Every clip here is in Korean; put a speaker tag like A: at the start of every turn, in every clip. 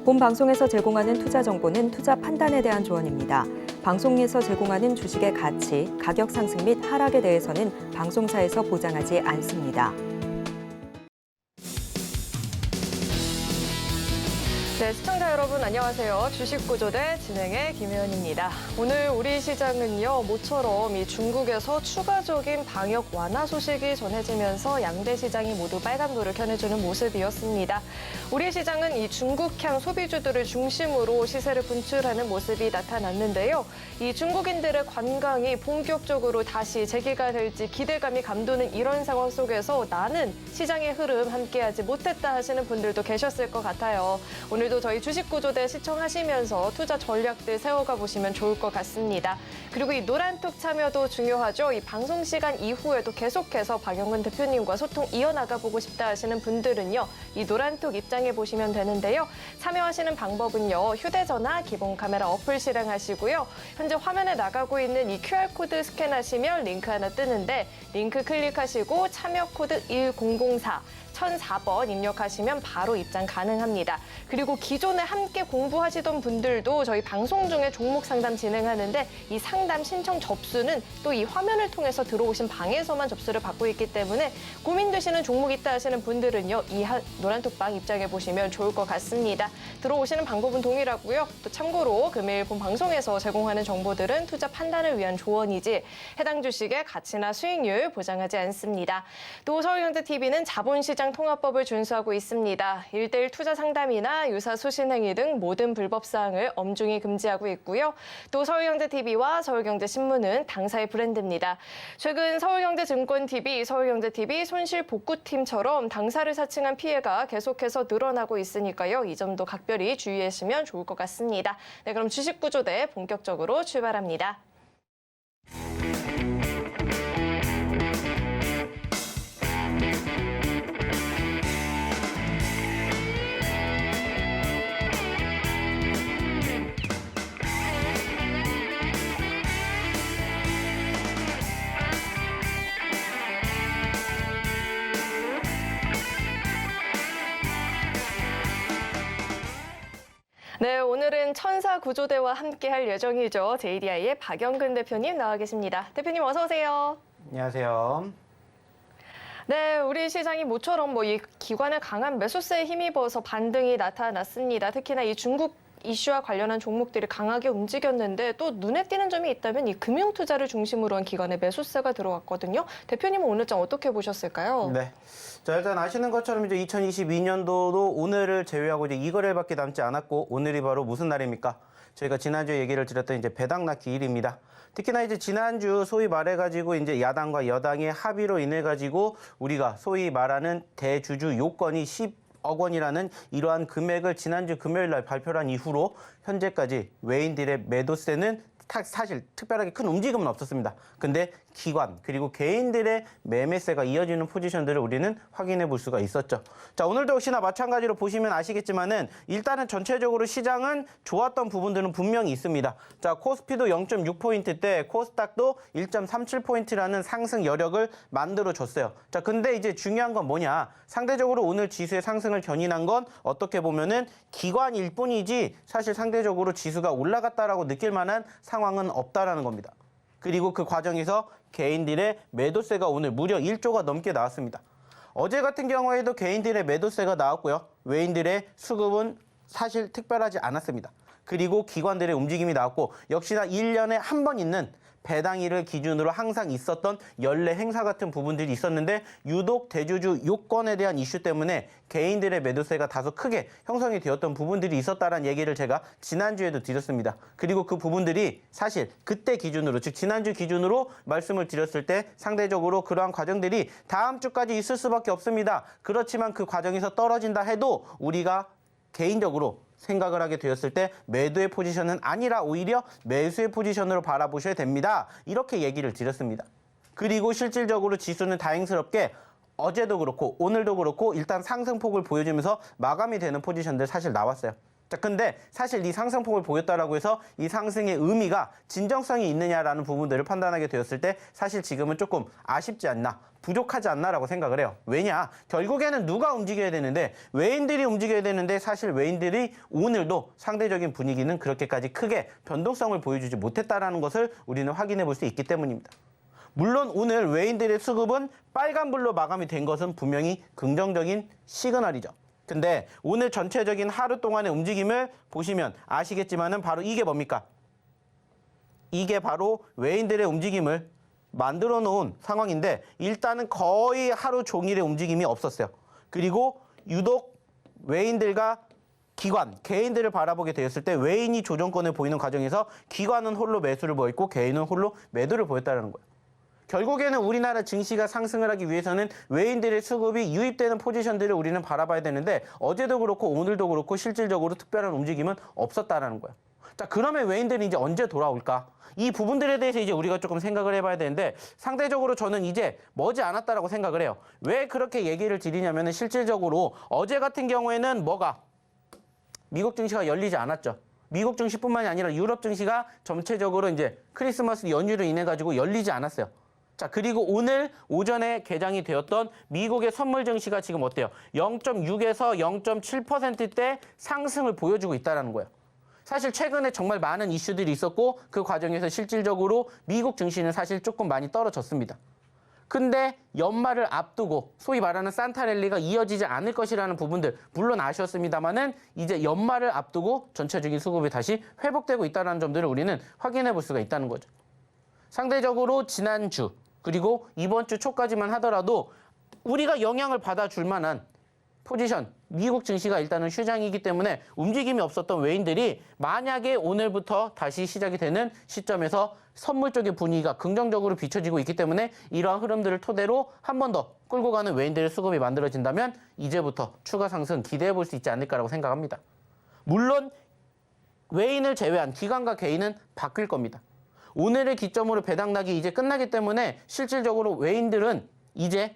A: 본 방송에서 제공하는 투자 정보는 투자 판단에 대한 조언입니다. 방송에서 제공하는 주식의 가치, 가격 상승 및 하락에 대해서는 방송사에서 보장하지 않습니다.
B: 네, 시청자 여러분 안녕하세요. 주식구조대 진행의 김혜연입니다. 오늘 우리 시장은요, 모처럼 이 중국에서 추가적인 방역 완화 소식이 전해지면서 양대 시장이 모두 빨간불을 켜내주는 모습이었습니다. 우리 시장은 이 중국향 소비주들을 중심으로 시세를 분출하는 모습이 나타났는데요. 이 중국인들의 관광이 본격적으로 다시 재개가 될지 기대감이 감도는 이런 상황 속에서 나는 시장의 흐름 함께하지 못했다 하시는 분들도 계셨을 것 같아요. 오늘도 저희 주식구조대 시청하시면서 투자 전략들 세워가 보시면 좋을 것 같습니다. 그리고 이 노란톡 참여도 중요하죠. 이 방송 시간 이후에도 계속해서 박영근 대표님과 소통 이어나가 보고 싶다 하시는 분들은요, 이 노란톡 입장해 보시면 되는데요. 참여하시는 방법은요, 휴대전화 기본 카메라 어플 실행하시고요. 현재 화면에 나가고 있는 이 QR코드 스캔하시면 링크 하나 뜨는데 링크 클릭하시고 참여 코드 1004 1004번 입력하시면 바로 입장 가능합니다. 그리고 기존에 함께 공부하시던 분들도 저희 방송 중에 종목 상담 진행하는데 이 상담 신청 접수는 또 이 화면을 통해서 들어오신 방에서만 접수를 받고 있기 때문에 고민되시는 종목 있다 하시는 분들은요, 이 노란톡방 입장해 보시면 좋을 것 같습니다. 들어오시는 방법은 동일하고요. 또 참고로 금일 본 방송에서 제공하는 정보들은 투자 판단을 위한 조언이지 해당 주식의 가치나 수익률 보장하지 않습니다. 또 서울경제TV는 자본시장 통합법을 준수하고 있습니다. 1:1 투자 상담이나 유사 수신 행위 등 모든 불법 사항을 엄중히 금지하고 있고요. 또 서울경제TV와 서울경제신문은 당사의 브랜드입니다. 최근 서울경제증권TV, 서울경제TV 손실복구팀처럼 당사를 사칭한 피해가 계속해서 늘어나고 있으니까요. 이 점도 각별히 주의하시면 좋을 것 같습니다. 네, 그럼 주식구조대 본격적으로 출발합니다. 네, 오늘은 천사구조대와 함께 할 예정이죠. JDI의 박영근 대표님 나와 계십니다. 대표님 어서 오세요.
C: 안녕하세요.
B: 네, 우리 시장이 모처럼 이 기관의 강한 매수세에 힘입어서 반등이 나타났습니다. 특히나 이 중국 이슈와 관련한 종목들이 강하게 움직였는데 또 눈에 띄는 점이 있다면 이 금융 투자를 중심으로 한 기관의 매수세가 들어왔거든요. 대표님은 오늘 장 어떻게 보셨을까요?
C: 네. 자, 일단 아시는 것처럼 이제 2022년도도 오늘을 제외하고 이제 2거래일밖에 남지 않았고, 오늘이 바로 무슨 날입니까? 저희가 지난주에 얘기를 드렸던 이제 배당락 기일입니다. 특히나 이제 지난주 소위 말해가지고 이제 야당과 여당의 합의로 인해가지고 우리가 소위 말하는 대주주 요건이 10억 원이라는 이러한 금액을 지난주 금요일 날 발표를 한 이후로 현재까지 외인들의 매도세는 사실 특별하게 큰 움직임은 없었습니다. 근데 기관 그리고 개인들의 매매세가 이어지는 포지션들을 우리는 확인해 볼 수가 있었죠. 자, 오늘도 역시나 마찬가지로 보시면 아시겠지만은 일단은 전체적으로 시장은 좋았던 부분들은 분명히 있습니다. 자, 코스피도 0.6포인트대, 코스닥도 1.37포인트라는 상승 여력을 만들어 줬어요. 자, 근데 이제 중요한 건 뭐냐? 상대적으로 오늘 지수의 상승을 견인한 건 어떻게 보면은 기관일 뿐이지 사실 상대적으로 지수가 올라갔다라고 느낄 만한 상황은 없다라는 겁니다. 그리고 그 과정에서 개인들의 매도세가 오늘 무려 1조가 넘게 나왔습니다. 어제 같은 경우에도 개인들의 매도세가 나왔고요. 외인들의 수급은 사실 특별하지 않았습니다. 그리고 기관들의 움직임이 나왔고, 역시나 1년에 한 번 있는 배당일을 기준으로 항상 있었던 연례 행사 같은 부분들이 있었는데, 유독 대주주 요건에 대한 이슈 때문에 개인들의 매도세가 다소 크게 형성이 되었던 부분들이 있었다는 얘기를 제가 지난주에도 드렸습니다. 그리고 그 부분들이 사실 그때 기준으로, 즉 지난주 기준으로 말씀을 드렸을 때 상대적으로 그러한 과정들이 다음 주까지 있을 수밖에 없습니다. 그렇지만 그 과정에서 떨어진다 해도 우리가 개인적으로 생각을 하게 되었을 때 매도의 포지션은 아니라 오히려 매수의 포지션으로 바라보셔야 됩니다. 이렇게 얘기를 드렸습니다. 그리고 실질적으로 지수는 다행스럽게 어제도 그렇고 오늘도 그렇고 일단 상승폭을 보여주면서 마감이 되는 포지션들 사실 나왔어요. 자, 근데 사실 이 상승폭을 보였다라고 해서 이 상승의 의미가 진정성이 있느냐라는 부분들을 판단하게 되었을 때 사실 지금은 조금 아쉽지 않나. 부족하지 않나라고 생각을 해요. 왜냐? 결국에는 누가 움직여야 되는데 외인들이 움직여야 되는데 사실 외인들이 오늘도 상대적인 분위기는 그렇게까지 크게 변동성을 보여주지 못했다라는 것을 우리는 확인해 볼 수 있기 때문입니다. 물론 오늘 외인들의 수급은 빨간불로 마감이 된 것은 분명히 긍정적인 시그널이죠. 근데 오늘 전체적인 하루 동안의 움직임을 보시면 아시겠지만은 바로 이게 뭡니까? 이게 바로 외인들의 움직임을 만들어 놓은 상황인데 일단은 거의 하루 종일의 움직임이 없었어요. 그리고 유독 외인들과 기관, 개인들을 바라보게 되었을 때 외인이 조정권을 보이는 과정에서 기관은 홀로 매수를 보였고 개인은 홀로 매도를 보였다는 거예요. 결국에는 우리나라 증시가 상승을 하기 위해서는 외인들의 수급이 유입되는 포지션들을 우리는 바라봐야 되는데 어제도 그렇고 오늘도 그렇고 실질적으로 특별한 움직임은 없었다라는 거예요. 자, 그러면 외인들이 이제 언제 돌아올까? 이 부분들에 대해서 이제 우리가 조금 생각을 해봐야 되는데 상대적으로 저는 이제 머지 않았다라고 생각을 해요. 왜 그렇게 얘기를 드리냐면은 실질적으로 어제 같은 경우에는 뭐가? 미국 증시가 열리지 않았죠. 미국 증시뿐만이 아니라 유럽 증시가 전체적으로 이제 크리스마스 연휴로 인해 가지고 열리지 않았어요. 자, 그리고 오늘 오전에 개장이 되었던 미국의 선물 증시가 지금 어때요? 0.6에서 0.7%대 상승을 보여주고 있다는 거예요. 사실 최근에 정말 많은 이슈들이 있었고 그 과정에서 실질적으로 미국 증시는 사실 조금 많이 떨어졌습니다. 근데 연말을 앞두고 소위 말하는 산타랠리가 이어지지 않을 것이라는 부분들 물론 아쉬웠습니다만은 이제 연말을 앞두고 전체적인 수급이 다시 회복되고 있다는 점들을 우리는 확인해 볼 수가 있다는 거죠. 상대적으로 지난주 그리고 이번 주 초까지만 하더라도 우리가 영향을 받아줄 만한 포지션, 미국 증시가 일단은 휴장이기 때문에 움직임이 없었던 외인들이 만약에 오늘부터 다시 시작이 되는 시점에서 선물 쪽의 분위기가 긍정적으로 비춰지고 있기 때문에 이러한 흐름들을 토대로 한 번 더 끌고 가는 외인들의 수급이 만들어진다면 이제부터 추가 상승 기대해 볼 수 있지 않을까라고 생각합니다. 물론 외인을 제외한 기관과 개인은 바뀔 겁니다. 오늘을 기점으로 배당락이 이제 끝나기 때문에 실질적으로 외인들은 이제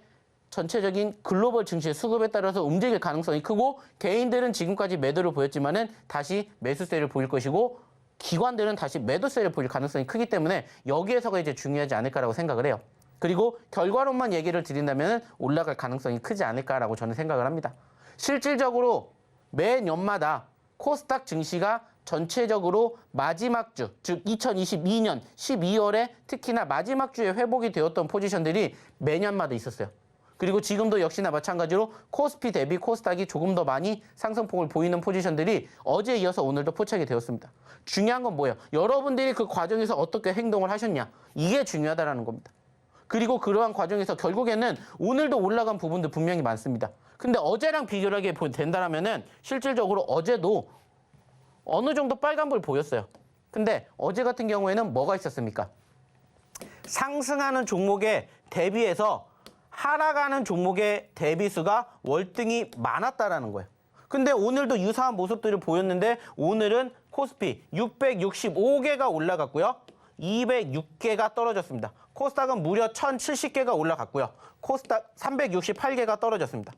C: 전체적인 글로벌 증시의 수급에 따라서 움직일 가능성이 크고 개인들은 지금까지 매도를 보였지만은 다시 매수세를 보일 것이고 기관들은 다시 매도세를 보일 가능성이 크기 때문에 여기에서가 이제 중요하지 않을까라고 생각을 해요. 그리고 결과론만 얘기를 드린다면 올라갈 가능성이 크지 않을까라고 저는 생각을 합니다. 실질적으로 매년마다 코스닥 증시가 전체적으로 마지막 주, 즉 2022년 12월에 특히나 마지막 주에 회복이 되었던 포지션들이 매년마다 있었어요. 그리고 지금도 역시나 마찬가지로 코스피 대비 코스닥이 조금 더 많이 상승폭을 보이는 포지션들이 어제에 이어서 오늘도 포착이 되었습니다. 중요한 건 뭐예요? 여러분들이 그 과정에서 어떻게 행동을 하셨냐? 이게 중요하다는 겁니다. 그리고 그러한 과정에서 결국에는 오늘도 올라간 부분도 분명히 많습니다. 근데 어제랑 비교를 하게 된다면은 실질적으로 어제도 어느 정도 빨간불 보였어요. 근데 어제 같은 경우에는 뭐가 있었습니까? 상승하는 종목에 대비해서 하락하는 종목의 대비수가 월등히 많았다라는 거예요. 근데 오늘도 유사한 모습들을 보였는데 오늘은 코스피 665개가 올라갔고요. 206개가 떨어졌습니다. 코스닥은 무려 1070개가 올라갔고요. 코스닥 368개가 떨어졌습니다.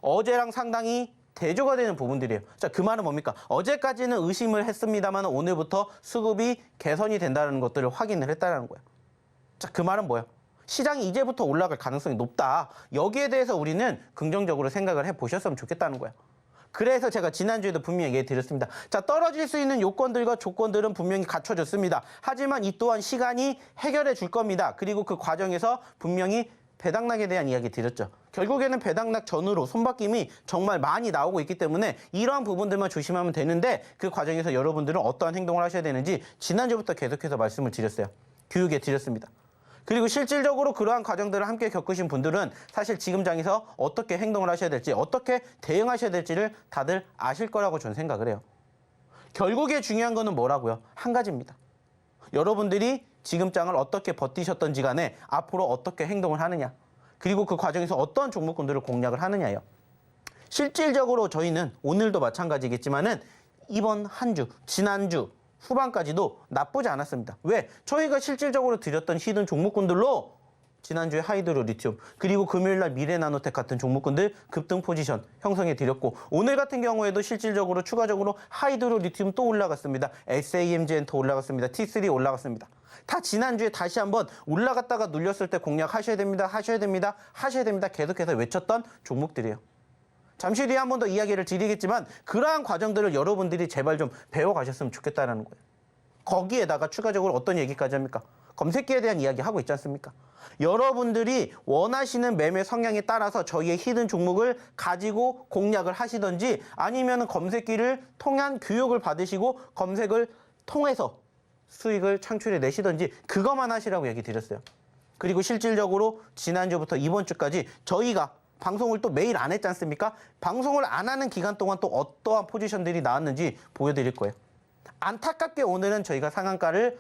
C: 어제랑 상당히 대조가 되는 부분들이에요. 자, 그 말은 뭡니까? 어제까지는 의심을 했습니다만 오늘부터 수급이 개선이 된다는 것들을 확인을 했다는 거예요. 자, 그 말은 뭐예요? 시장이 이제부터 올라갈 가능성이 높다. 여기에 대해서 우리는 긍정적으로 생각을 해보셨으면 좋겠다는 거예요. 그래서 제가 지난주에도 분명히 얘기 드렸습니다. 자, 떨어질 수 있는 요건들과 조건들은 분명히 갖춰졌습니다. 하지만 이 또한 시간이 해결해 줄 겁니다. 그리고 그 과정에서 분명히 배당락에 대한 이야기 드렸죠. 결국에는 배당락 전후로 손바뀜이 정말 많이 나오고 있기 때문에 이러한 부분들만 조심하면 되는데 그 과정에서 여러분들은 어떠한 행동을 하셔야 되는지 지난주부터 계속해서 말씀을 드렸어요. 교육에 드렸습니다. 그리고 실질적으로 그러한 과정들을 함께 겪으신 분들은 사실 지금 장에서 어떻게 행동을 하셔야 될지 어떻게 대응하셔야 될지를 다들 아실 거라고 저는 생각을 해요. 결국에 중요한 거는 뭐라고요? 한 가지입니다. 여러분들이 지금 장을 어떻게 버티셨던지 간에 앞으로 어떻게 행동을 하느냐. 그리고 그 과정에서 어떤 종목군들을 공략을 하느냐예요. 실질적으로 저희는 오늘도 마찬가지겠지만은 이번 한 주, 지난주 후반까지도 나쁘지 않았습니다. 왜? 저희가 실질적으로 드렸던 히든 종목군들로 지난주에 하이드로 리튬 그리고 금요일날 미래나노텍 같은 종목군들 급등 포지션 형성해 드렸고 오늘 같은 경우에도 실질적으로 추가적으로 하이드로 리튬 또 올라갔습니다. SAMGN 또 올라갔습니다. T3 올라갔습니다. 다 지난주에 다시 한번 올라갔다가 눌렸을 때 공략하셔야 됩니다. 하셔야 됩니다. 하셔야 됩니다. 계속해서 외쳤던 종목들이에요. 잠시 뒤에 한 번 더 이야기를 드리겠지만 그러한 과정들을 여러분들이 제발 좀 배워가셨으면 좋겠다는 거예요. 거기에다가 추가적으로 어떤 얘기까지 합니까? 검색기에 대한 이야기 하고 있지 않습니까? 여러분들이 원하시는 매매 성향에 따라서 저희의 히든 종목을 가지고 공략을 하시든지 아니면 검색기를 통한 교육을 받으시고 검색을 통해서 수익을 창출해 내시든지 그것만 하시라고 얘기 드렸어요. 그리고 실질적으로 지난주부터 이번 주까지 저희가 방송을 또 매일 안 했지 않습니까? 방송을 안 하는 기간 동안 또 어떠한 포지션들이 나왔는지 보여드릴 거예요. 안타깝게 오늘은 저희가 상한가를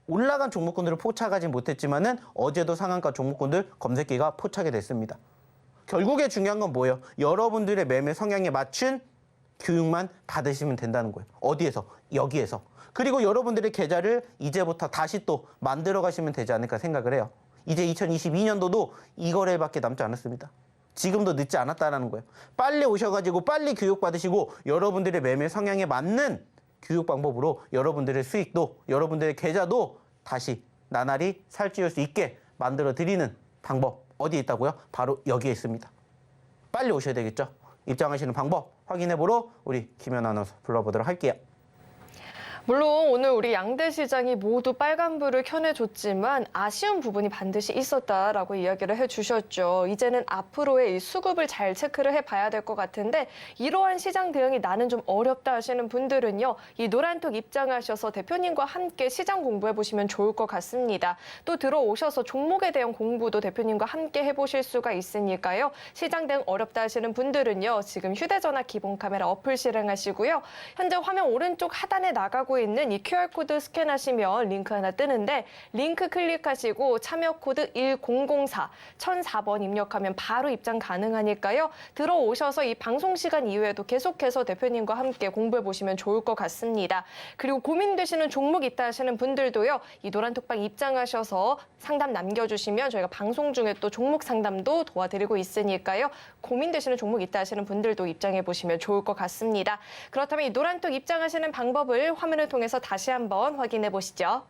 C: 올라간 종목군들을 포착하지 못했지만은 어제도 상한가 종목군들 검색기가 포착이 됐습니다. 결국에 중요한 건 뭐예요? 여러분들의 매매 성향에 맞춘 교육만 받으시면 된다는 거예요. 어디에서? 여기에서. 그리고 여러분들의 계좌를 이제부터 다시 또 만들어 가시면 되지 않을까 생각을 해요. 이제 2022년도도 이 거래밖에 남지 않았습니다. 지금도 늦지 않았다는 거예요. 빨리 오셔가지고 빨리 교육받으시고 여러분들의 매매 성향에 맞는 교육 방법으로 여러분들의 수익도 여러분들의 계좌도 다시 나날이 살찌울 수 있게 만들어 드리는 방법 어디에 있다고요? 바로 여기에 있습니다. 빨리 오셔야 되겠죠? 입장하시는 방법 확인해 보러 우리 김연 아나운서 불러보도록 할게요.
B: 물론 오늘 우리 양대 시장이 모두 빨간불을 켜내줬지만 아쉬운 부분이 반드시 있었다라고 이야기를 해주셨죠. 이제는 앞으로의 이 수급을 잘 체크를 해봐야 될 것 같은데 이러한 시장 대응이 나는 좀 어렵다 하시는 분들은요. 이 노란톡 입장하셔서 대표님과 함께 시장 공부해보시면 좋을 것 같습니다. 또 들어오셔서 종목에 대한 공부도 대표님과 함께 해보실 수가 있으니까요. 시장 대응 어렵다 하시는 분들은요. 지금 휴대전화 기본 카메라 어플 실행하시고요. 현재 화면 오른쪽 하단에 나가고 있는 이 QR코드 스캔하시면 링크 하나 뜨는데 링크 클릭하시고 참여 코드 1004, 1004번 입력하면 바로 입장 가능하니까요. 들어오셔서 이 방송 시간 이후에도 계속해서 대표님과 함께 공부해 보시면 좋을 것 같습니다. 그리고 고민되시는 종목 있다 하시는 분들도요. 이 노란톡방 입장하셔서 상담 남겨주시면 저희가 방송 중에 또 종목 상담도 도와드리고 있으니까요. 고민되시는 종목 있다 하시는 분들도 입장해 보시면 좋을 것 같습니다. 그렇다면 이 노란톡 입장하시는 방법을 화면을 통해서 다시 한번 확인해 보시죠.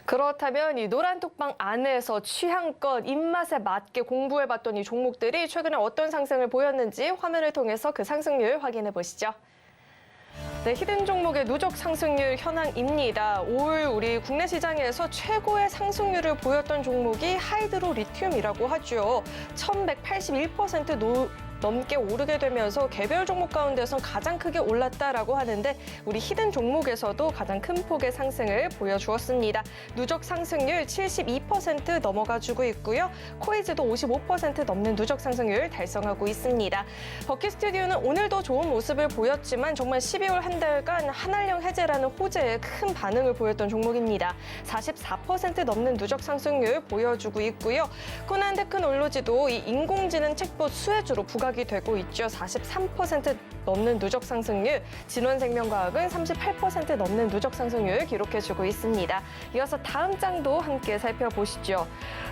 B: 그렇다면 이 노란톡방 안에서 취향껏 입맛에 맞게 공부해봤던 이 종목들이 최근에 어떤 상승을 보였는지 화면을 통해서 그 상승률 확인해 보시죠. 네, 히든 종목의 누적 상승률 현황입니다. 올 우리 국내 시장에서 최고의 상승률을 보였던 종목이 하이드로 리튬이라고 하죠. 1181% 넘게 오르게 되면서 개별 종목 가운데선 가장 크게 올랐다라고 하는데 우리 히든 종목에서도 가장 큰 폭의 상승을 보여주었습니다. 누적 상승률 72% 넘어가주고 있고요. 코이즈도 55% 넘는 누적 상승률 달성하고 있습니다. 버킷스튜디오는 오늘도 좋은 모습을 보였지만 정말 12월 한 달간 한알령 해제라는 호재에 큰 반응을 보였던 종목입니다. 44% 넘는 누적 상승률 보여주고 있고요. 코난 테크놀로지도 이 인공지능 챗봇 수혜주로 부각이 되고 있죠. 43% 넘는 누적 상승률, 진원생명과학은 38% 넘는 누적 상승률 기록해주고 있습니다. 이어서 다음 장도 함께 살펴보시죠.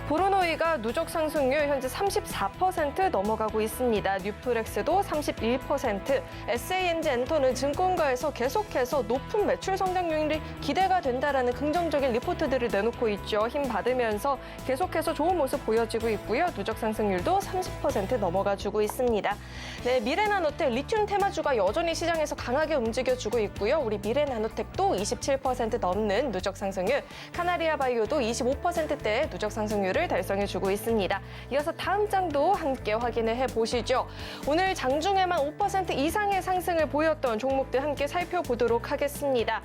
B: 브루노이가 누적 상승률 현재 34% 넘어가고 있습니다. 뉴프렉스도 31%, SANG 엔터는 증권가에서 계속해서 높은 매출 성장률이 기대가 된다라는 긍정적인 리포트들을 내놓고 있죠. 힘 받으면서 계속해서 좋은 모습 보여지고 있고요. 누적 상승률도 30% 넘어가주고 있습니다. 네, 미래나노텍 리튬 테마주가 여전히 시장에서 강하게 움직여주고 있고요. 우리 미래나노텍도 27% 넘는 누적 상승률, 카나리아 바이오도 25%대의 누적 상승률을 달성해주고 있습니다. 이어서 다음 장도 함께 확인을 해보시죠. 오늘 장중에만 5% 이상의 상승을 보였던 종목들 함께 살펴보도록 하겠습니다.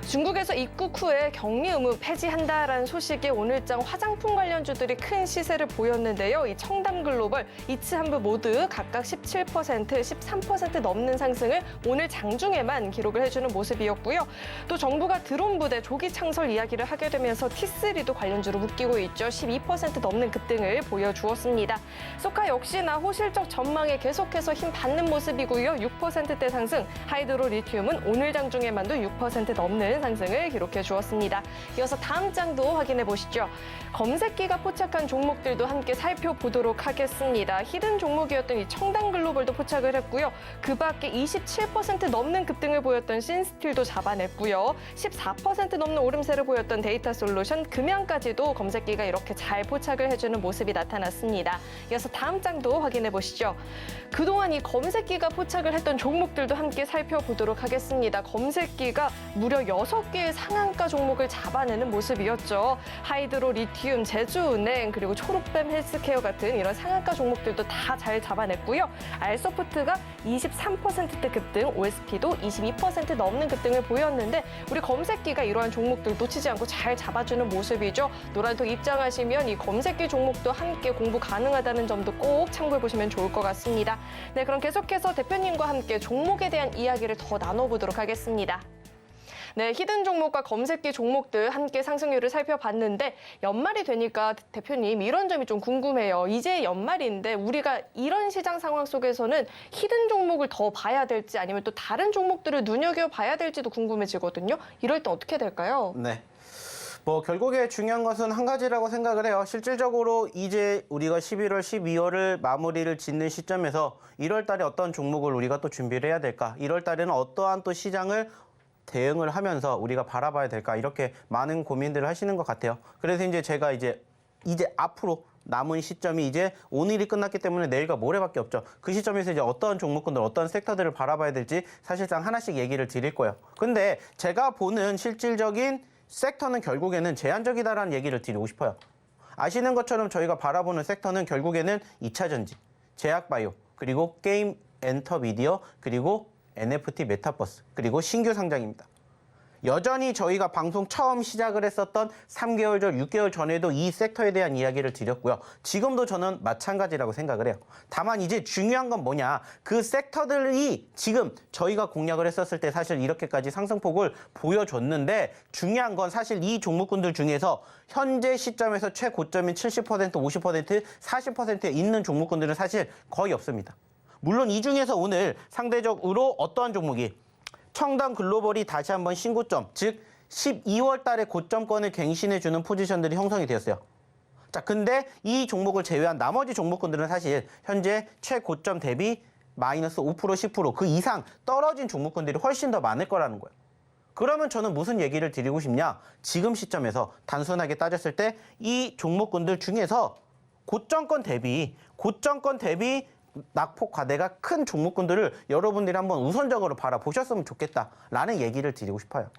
B: 중국에서 입국 후에 격리 의무 폐지한다라는 소식에 오늘장 화장품 관련주들이 큰 시세를 보였는데요. 이 청담글로벌, 이츠한부 모두 각각 각각 17%, 13% 넘는 상승을 오늘 장중에만 기록을 해주는 모습이었고요. 또 정부가 드론 부대 조기 창설 이야기를 하게 되면서 T3도 관련주로 묶이고 있죠. 12% 넘는 급등을 보여주었습니다. 소카 역시나 호실적 전망에 계속해서 힘 받는 모습이고요. 6%대 상승, 하이드로 리튬은 오늘 장중에만도 6% 넘는 상승을 기록해 주었습니다. 이어서 다음 장도 확인해 보시죠. 검색기가 포착한 종목들도 함께 살펴보도록 하겠습니다. 히든 종목이었던 이 청담글로벌도 포착을 했고요. 그 밖에 27% 넘는 급등을 보였던 신스틸도 잡아냈고요. 14% 넘는 오름세를 보였던 데이터솔루션, 금양까지도 검색기가 이렇게 잘 포착을 해주는 모습이 나타났습니다. 이어서 다음 장도 확인해 보시죠. 그동안 이 검색기가 포착을 했던 종목들도 함께 살펴보도록 하겠습니다. 검색기가 무려 6개의 상한가 종목을 잡아내는 모습이었죠. 하이드로 리튬, 제주은행, 그리고 초록뱀 헬스케어 같은 이런 상한가 종목들도 다 잘 잡아냈고요. 알소프트가 23%대 급등, OSP도 22% 넘는 급등을 보였는데 우리 검색기가 이러한 종목들 놓치지 않고 잘 잡아주는 모습이죠. 노란톡 입장하시면 이 검색기 종목도 함께 공부 가능하다는 점도 꼭 참고해 보시면 좋을 것 같습니다. 네, 그럼 계속해서 대표님과 함께 종목에 대한 이야기를 더 나눠보도록 하겠습니다. 네, 히든 종목과 검색기 종목들 함께 상승률을 살펴봤는데 연말이 되니까 대표님 이런 점이 좀 궁금해요. 이제 연말인데 우리가 이런 시장 상황 속에서는 히든 종목을 더 봐야 될지 아니면 또 다른 종목들을 눈여겨봐야 될지도 궁금해지거든요. 이럴 때 어떻게 될까요?
C: 네. 결국에 중요한 것은 한 가지라고 생각을 해요. 실질적으로 이제 우리가 11월, 12월을 마무리를 짓는 시점에서 1월 달에 어떤 종목을 우리가 또 준비를 해야 될까? 1월 달에는 어떠한 또 시장을 대응을 하면서 우리가 바라봐야 될까? 이렇게 많은 고민들을 하시는 것 같아요. 그래서 이제 제가 이제 앞으로 남은 시점이 이제 오늘이 끝났기 때문에 내일과 모레밖에 없죠. 그 시점에서 이제 어떤 종목군들, 어떤 섹터들을 바라봐야 될지 사실상 하나씩 얘기를 드릴 거예요. 근데 제가 보는 실질적인 섹터는 결국에는 제한적이다라는 얘기를 드리고 싶어요. 아시는 것처럼 저희가 바라보는 섹터는 결국에는 2차 전지, 제약바이오, 그리고 게임 엔터 미디어, 그리고 NFT 메타버스, 그리고 신규 상장입니다. 여전히 저희가 방송 처음 시작을 했었던 3개월 전, 6개월 전에도 이 섹터에 대한 이야기를 드렸고요. 지금도 저는 마찬가지라고 생각을 해요. 다만 이제 중요한 건 뭐냐. 그 섹터들이 지금 저희가 공략을 했었을 때 사실 이렇게까지 상승폭을 보여줬는데 중요한 건 사실 이 종목군들 중에서 현재 시점에서 최고점인 70%, 50%, 40%에 있는 종목군들은 사실 거의 없습니다. 물론 이 중에서 오늘 상대적으로 어떠한 종목이 청담 글로벌이 다시 한번 신고점, 즉 12월 달에 고점권을 갱신해주는 포지션들이 형성이 되었어요. 자, 근데 이 종목을 제외한 나머지 종목군들은 사실 현재 최고점 대비 마이너스 5%, 10% 그 이상 떨어진 종목군들이 훨씬 더 많을 거라는 거예요. 그러면 저는 무슨 얘기를 드리고 싶냐? 지금 시점에서 단순하게 따졌을 때 이 종목군들 중에서 고점권 대비 낙폭 과대가 큰 종목군들을 여러분들이 한번 우선적으로 바라보셨으면 좋겠다라는 얘기를 드리고 싶어요.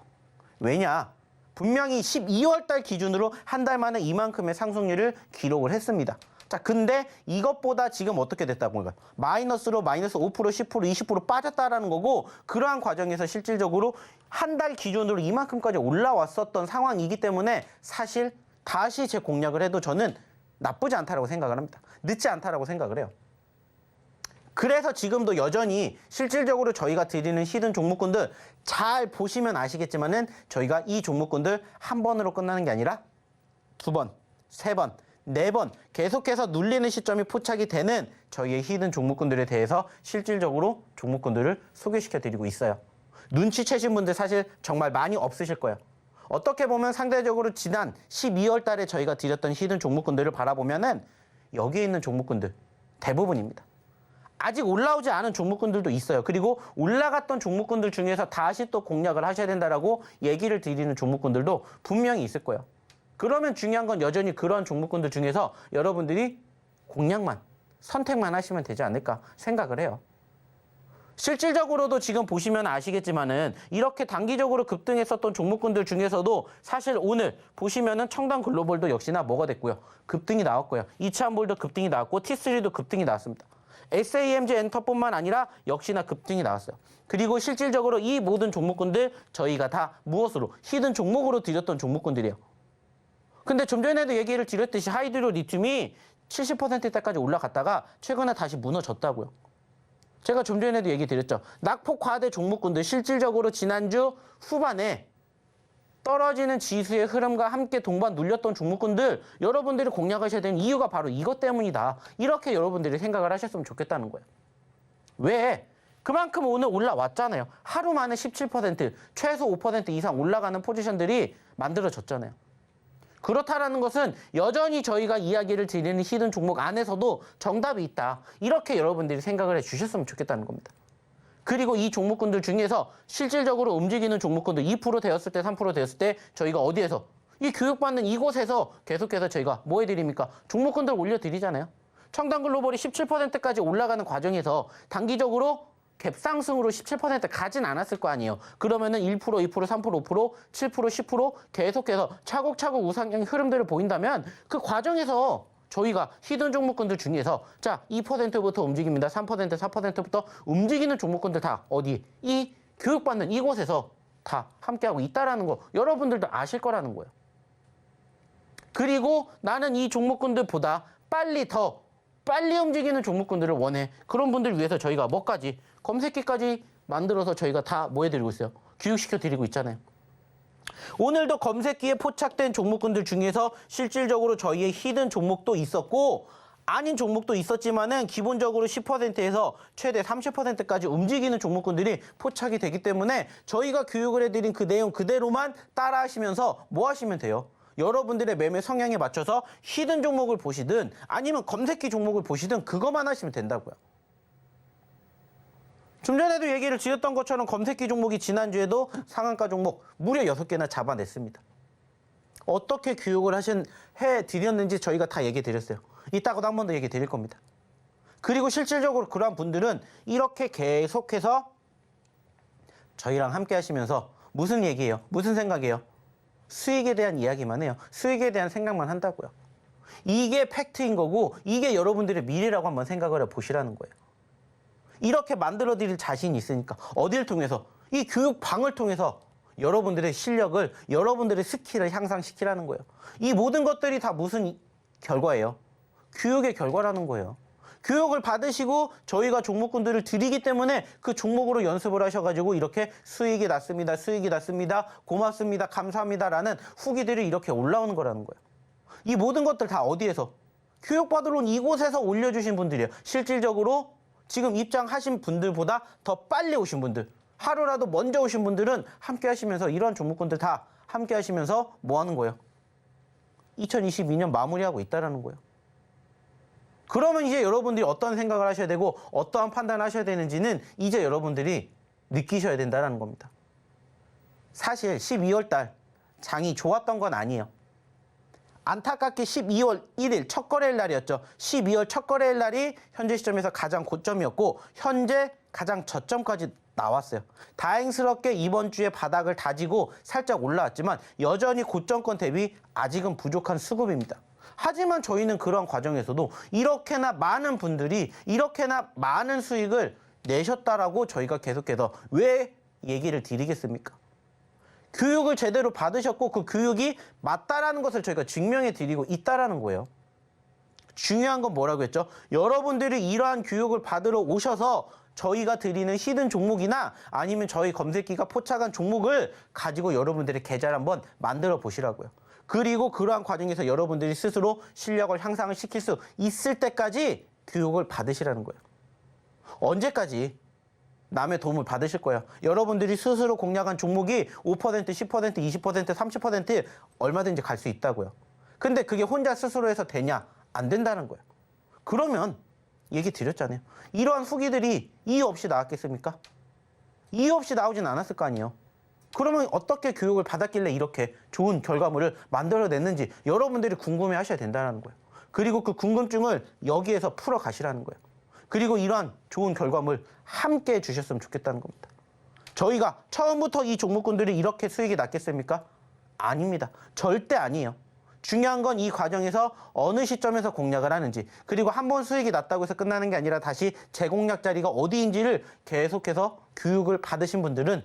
C: 왜냐? 분명히 12월 달 기준으로 한 달 만에 이만큼의 상승률을 기록을 했습니다. 자, 근데 이것보다 지금 어떻게 됐다고 볼까요? 마이너스로 마이너스 5%, 10%, 20% 빠졌다라는 거고 그러한 과정에서 실질적으로 한 달 기준으로 이만큼까지 올라왔었던 상황이기 때문에 사실 다시 제 공략을 해도 저는 나쁘지 않다라고 생각을 합니다. 늦지 않다라고 생각을 해요. 그래서 지금도 여전히 실질적으로 저희가 드리는 히든 종목군들 잘 보시면 아시겠지만은 저희가 이 종목군들 한 번으로 끝나는 게 아니라 2번, 3번, 4번 계속해서 눌리는 시점이 포착이 되는 저희의 히든 종목군들에 대해서 실질적으로 종목군들을 소개시켜 드리고 있어요. 눈치채신 분들 사실 정말 많이 없으실 거예요. 어떻게 보면 상대적으로 지난 12월 달에 저희가 드렸던 히든 종목군들을 바라보면은 여기에 있는 종목군들 대부분입니다. 아직 올라오지 않은 종목군들도 있어요. 그리고 올라갔던 종목군들 중에서 다시 또 공략을 하셔야 된다라고 얘기를 드리는 종목군들도 분명히 있을 거예요. 그러면 중요한 건 여전히 그런 종목군들 중에서 여러분들이 공략만, 선택만 하시면 되지 않을까 생각을 해요. 실질적으로도 지금 보시면 아시겠지만은 이렇게 단기적으로 급등했었던 종목군들 중에서도 사실 오늘 보시면은 청담 글로벌도 역시나 뭐가 됐고요. 급등이 나왔고요. 이차원볼도 급등이 나왔고 T3도 급등이 나왔습니다. SAMG 엔터뿐만 아니라 역시나 급등이 나왔어요. 그리고 실질적으로 이 모든 종목군들 저희가 다 무엇으로? 히든 종목으로 드렸던 종목군들이에요. 근데 좀 전에도 얘기를 드렸듯이 하이드로 리튬이 70%대까지 올라갔다가 최근에 다시 무너졌다고요. 제가 좀 전에도 얘기 드렸죠. 낙폭 과대 종목군들 실질적으로 지난주 후반에 떨어지는 지수의 흐름과 함께 동반 눌렸던 종목군들 여러분들이 공략하셔야 되는 이유가 바로 이것 때문이다. 이렇게 여러분들이 생각을 하셨으면 좋겠다는 거예요. 왜? 그만큼 오늘 올라왔잖아요. 하루 만에 17%, 최소 5% 이상 올라가는 포지션들이 만들어졌잖아요. 그렇다라는 것은 여전히 저희가 이야기를 드리는 히든 종목 안에서도 정답이 있다. 이렇게 여러분들이 생각을 해주셨으면 좋겠다는 겁니다. 그리고 이 종목군들 중에서 실질적으로 움직이는 종목군들 2% 되었을 때 3% 되었을 때 저희가 어디에서 이 교육받는 이곳에서 계속해서 저희가 뭐 해드립니까? 종목군들 올려드리잖아요. 청담글로벌이 17%까지 올라가는 과정에서 단기적으로 갭상승으로 17% 가진 않았을 거 아니에요. 그러면은 1%, 2%, 3%, 5%, 7%, 10% 계속해서 차곡차곡 우상향 흐름들을 보인다면 그 과정에서 저희가 히든 종목군들 중에서 자 2%부터 움직입니다. 3%, 4%부터 움직이는 종목군들 다 어디? 이 교육받는 이곳에서 다 함께하고 있다라는 거 여러분들도 아실 거라는 거예요. 그리고 나는 이 종목군들보다 더 빨리 움직이는 종목군들을 원해. 그런 분들 위해서 저희가 뭐까지? 검색기까지 만들어서 저희가 다 뭐 해드리고 있어요? 교육시켜 드리고 있잖아요. 오늘도 검색기에 포착된 종목군들 중에서 실질적으로 저희의 히든 종목도 있었고 아닌 종목도 있었지만은 기본적으로 10%에서 최대 30%까지 움직이는 종목군들이 포착이 되기 때문에 저희가 교육을 해드린 그 내용 그대로만 따라 하시면서 뭐 하시면 돼요? 여러분들의 매매 성향에 맞춰서 히든 종목을 보시든 아니면 검색기 종목을 보시든 그것만 하시면 된다고요. 좀 전에도 얘기를 드렸던 것처럼 검색기 종목이 지난주에도 상한가 종목 무려 6개나 잡아냈습니다. 어떻게 교육을 해드렸는지 저희가 다 얘기 드렸어요. 이따가도 한 번 더 얘기 드릴 겁니다. 그리고 실질적으로 그러한 분들은 이렇게 계속해서 저희랑 함께 하시면서 무슨 얘기예요? 무슨 생각이에요? 수익에 대한 이야기만 해요. 수익에 대한 생각만 한다고요. 이게 팩트인 거고 이게 여러분들의 미래라고 한번 생각을 해보시라는 거예요. 이렇게 만들어드릴 자신이 있으니까 어디를 통해서? 이 교육방을 통해서 여러분들의 실력을, 여러분들의 스킬을 향상시키라는 거예요. 이 모든 것들이 다 무슨 결과예요? 교육의 결과라는 거예요. 교육을 받으시고 저희가 종목군들을 드리기 때문에 그 종목으로 연습을 하셔가지고 이렇게 수익이 났습니다. 수익이 났습니다. 고맙습니다. 감사합니다라는 후기들이 이렇게 올라오는 거라는 거예요. 이 모든 것들 다 어디에서? 교육받으러 온 이곳에서 올려주신 분들이에요. 실질적으로 지금 입장하신 분들보다 더 빨리 오신 분들, 하루라도 먼저 오신 분들은 함께 하시면서 이런 종목군들 다 함께 하시면서 뭐 하는 거예요? 2022년 마무리하고 있다라는 거예요. 그러면 이제 여러분들이 어떤 생각을 하셔야 되고 어떠한 판단을 하셔야 되는지는 이제 여러분들이 느끼셔야 된다는 겁니다. 사실 12월 달 장이 좋았던 건 아니에요. 안타깝게 12월 1일 첫 거래일 날이었죠. 12월 첫 거래일 날이 현재 시점에서 가장 고점이었고 현재 가장 저점까지 나왔어요. 다행스럽게 이번 주에 바닥을 다지고 살짝 올라왔지만 여전히 고점권 대비 아직은 부족한 수급입니다. 하지만 저희는 그런 과정에서도 이렇게나 많은 분들이 이렇게나 많은 수익을 내셨다라고 저희가 계속해서 왜 얘기를 드리겠습니까? 교육을 제대로 받으셨고 그 교육이 맞다라는 것을 저희가 증명해 드리고 있다라는 거예요. 중요한 건 뭐라고 했죠? 여러분들이 이러한 교육을 받으러 오셔서 저희가 드리는 히든 종목이나 아니면 저희 검색기가 포착한 종목을 가지고 여러분들의 계좌를 한번 만들어 보시라고요. 그리고 그러한 과정에서 여러분들이 스스로 실력을 향상을 시킬 수 있을 때까지 교육을 받으시라는 거예요. 언제까지 남의 도움을 받으실 거예요? 여러분들이 스스로 공략한 종목이 5%, 10%, 20%, 30% 얼마든지 갈 수 있다고요. 근데 그게 혼자 스스로 해서 되냐? 안 된다는 거예요. 그러면 얘기 드렸잖아요. 이러한 후기들이 이유 없이 나왔겠습니까? 이유 없이 나오진 않았을 거 아니에요. 그러면 어떻게 교육을 받았길래 이렇게 좋은 결과물을 만들어냈는지 여러분들이 궁금해 하셔야 된다는 거예요. 그리고 그 궁금증을 여기에서 풀어가시라는 거예요. 그리고 이러한 좋은 결과물 함께 해주셨으면 좋겠다는 겁니다. 저희가 처음부터 이 종목군들이 이렇게 수익이 났겠습니까? 아닙니다. 절대 아니에요. 중요한 건 이 과정에서 어느 시점에서 공략을 하는지, 그리고 한 번 수익이 났다고 해서 끝나는 게 아니라 다시 재공략 자리가 어디인지를 계속해서 교육을 받으신 분들은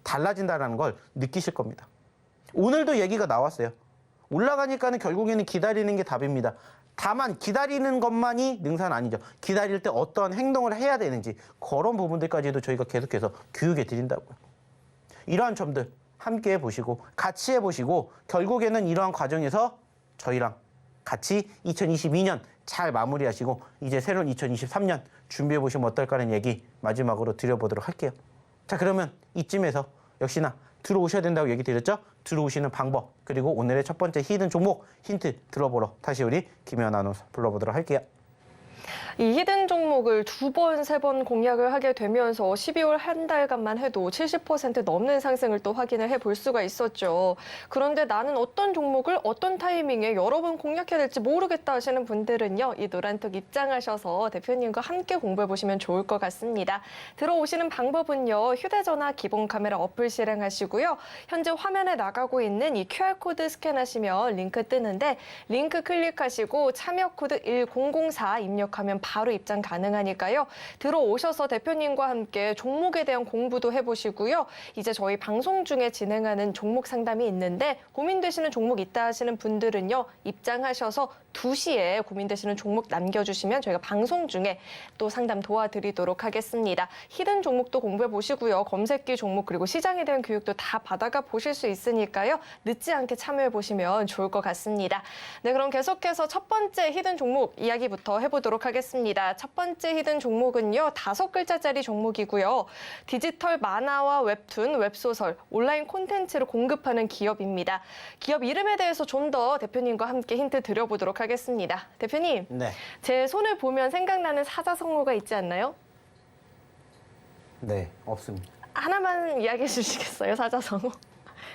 C: 달라진다는 걸 느끼실 겁니다. 오늘도 얘기가 나왔어요. 올라가니까는 결국에는 기다리는 게 답입니다. 다만 기다리는 것만이 능사는 아니죠. 기다릴 때 어떤 행동을 해야 되는지 그런 부분들까지도 저희가 계속해서 교육해 드린다고요. 이러한 점들 함께 해보시고 같이 해보시고 결국에는 이러한 과정에서 저희랑 같이 2022년 잘 마무리하시고 이제 새로운 2023년 준비해보시면 어떨까라는 얘기 마지막으로 드려보도록 할게요. 자, 그러면 이쯤에서 역시나 들어오셔야 된다고 얘기 드렸죠? 들어오시는 방법 그리고 오늘의 첫 번째 히든 종목 힌트 들어보러 다시 우리 김혜연 아나운서 불러보도록 할게요.
B: 이 히든 종목을 2번, 3번 공략을 하게 되면서 12월 한 달간만 해도 70% 넘는 상승을 또 확인을 해볼 수가 있었죠. 그런데 나는 어떤 종목을 어떤 타이밍에 여러 번 공략해야 될지 모르겠다 하시는 분들은요. 이 노란톡 입장하셔서 대표님과 함께 공부해보시면 좋을 것 같습니다. 들어오시는 방법은요. 휴대전화 기본 카메라 어플 실행하시고요. 현재 화면에 나가고 있는 이 QR코드 스캔하시면 링크 뜨는데 링크 클릭하시고 참여 코드 1004 입력하면 바로 입장 가능하니까요. 들어오셔서 대표님과 함께 종목에 대한 공부도 해보시고요. 이제 저희 방송 중에 진행하는 종목 상담이 있는데 고민되시는 종목 있다 하시는 분들은요. 입장하셔서 2시에 고민되시는 종목 남겨주시면 저희가 방송 중에 또 상담 도와드리도록 하겠습니다. 히든 종목도 공부해보시고요. 검색기 종목 그리고 시장에 대한 교육도 다 받아가 보실 수 있으니까요. 늦지 않게 참여해보시면 좋을 것 같습니다. 네, 그럼 계속해서 첫 번째 히든 종목 이야기부터 해보도록 하겠습니다. 첫 번째 히든 종목은요. 5글자짜리 종목이고요. 디지털 만화와 웹툰, 웹소설, 온라인 콘텐츠를 공급하는 기업입니다. 기업 이름에 대해서 좀 더 대표님과 함께 힌트 드려보도록 하겠습니다. 대표님,
C: 네.
B: 제 손을 보면 생각나는 사자성어가 있지 않나요?
C: 네, 없습니다.
B: 하나만 이야기해 주시겠어요, 사자성어?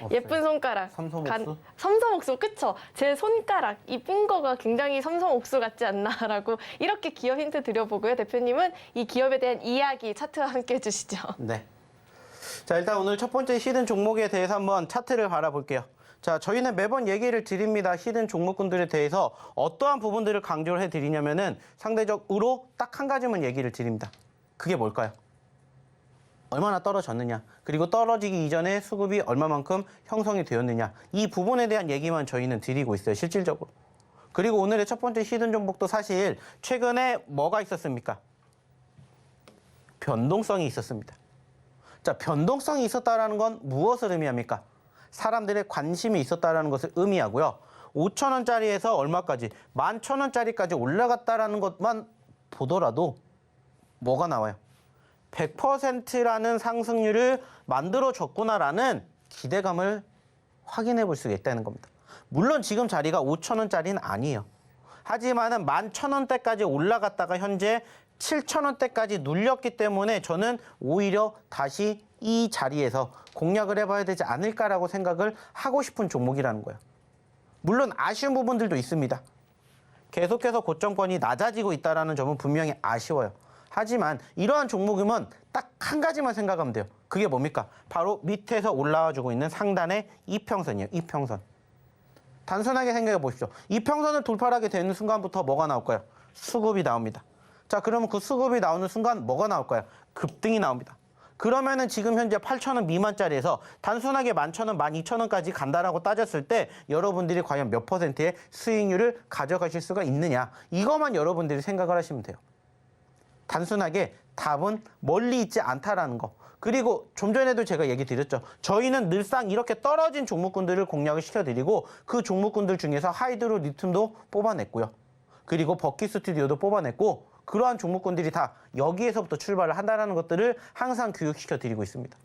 C: 없어요.
B: 예쁜 손가락.
C: 섬섬옥수?
B: 섬섬옥수, 그쵸? 제 손가락, 이 핑거가 굉장히 섬섬옥수 같지 않나라고 이렇게 기업 힌트 드려보고요. 대표님은 이 기업에 대한 이야기 차트와 함께 해주시죠.
C: 네. 자, 일단 오늘 첫 번째 히든 종목에 대해서 한번 차트를 바라볼게요. 자, 저희는 매번 얘기를 드립니다. 히든 종목군들에 대해서 어떠한 부분들을 강조를 해드리냐면은 상대적으로 딱 한 가지만 얘기를 드립니다. 그게 뭘까요? 얼마나 떨어졌느냐, 그리고 떨어지기 이전에 수급이 얼마만큼 형성이 되었느냐, 이 부분에 대한 얘기만 저희는 드리고 있어요, 실질적으로. 그리고 오늘의 첫 번째 히든 종목도 사실 최근에 뭐가 있었습니까? 변동성이 있었습니다. 자, 변동성이 있었다는 건 무엇을 의미합니까? 사람들의 관심이 있었다는 것을 의미하고요. 5,000원짜리에서 얼마까지? 11,000원짜리까지 올라갔다는 것만 보더라도 뭐가 나와요? 100%라는 상승률을 만들어줬구나라는 기대감을 확인해 볼 수가 있다는 겁니다. 물론 지금 자리가 5,000원짜리는 아니에요. 하지만은 11,000원대까지 올라갔다가 현재 7,000원대까지 눌렸기 때문에 저는 오히려 다시 이 자리에서 공략을 해봐야 되지 않을까라고 생각을 하고 싶은 종목이라는 거예요. 물론 아쉬운 부분들도 있습니다. 계속해서 고점권이 낮아지고 있다는 점은 분명히 아쉬워요. 하지만 이러한 종목이면 딱 한 가지만 생각하면 돼요. 그게 뭡니까? 바로 밑에서 올라와주고 있는 상단의 이평선이에요. 이평선. 단순하게 생각해 보십시오. 이평선을 돌파하게 되는 순간부터 뭐가 나올까요? 수급이 나옵니다. 자, 그러면 그 수급이 나오는 순간 뭐가 나올까요? 급등이 나옵니다. 그러면은 지금 현재 8,000원 미만짜리에서 단순하게 11,000원, 12,000원까지 간다라고 따졌을 때 여러분들이 과연 몇 퍼센트의 수익률을 가져가실 수가 있느냐, 이것만 여러분들이 생각을 하시면 돼요. 단순하게 답은 멀리 있지 않다라는 거. 그리고 좀 전에도 제가 얘기 드렸죠. 저희는 늘상 이렇게 떨어진 종목군들을 공략을 시켜드리고 그 종목군들 중에서 하이드로 리튬도 뽑아냈고요. 그리고 버킷 스튜디오도 뽑아냈고 그러한 종목군들이 다 여기에서부터 출발을 한다는 것들을 항상 교육시켜드리고 있습니다.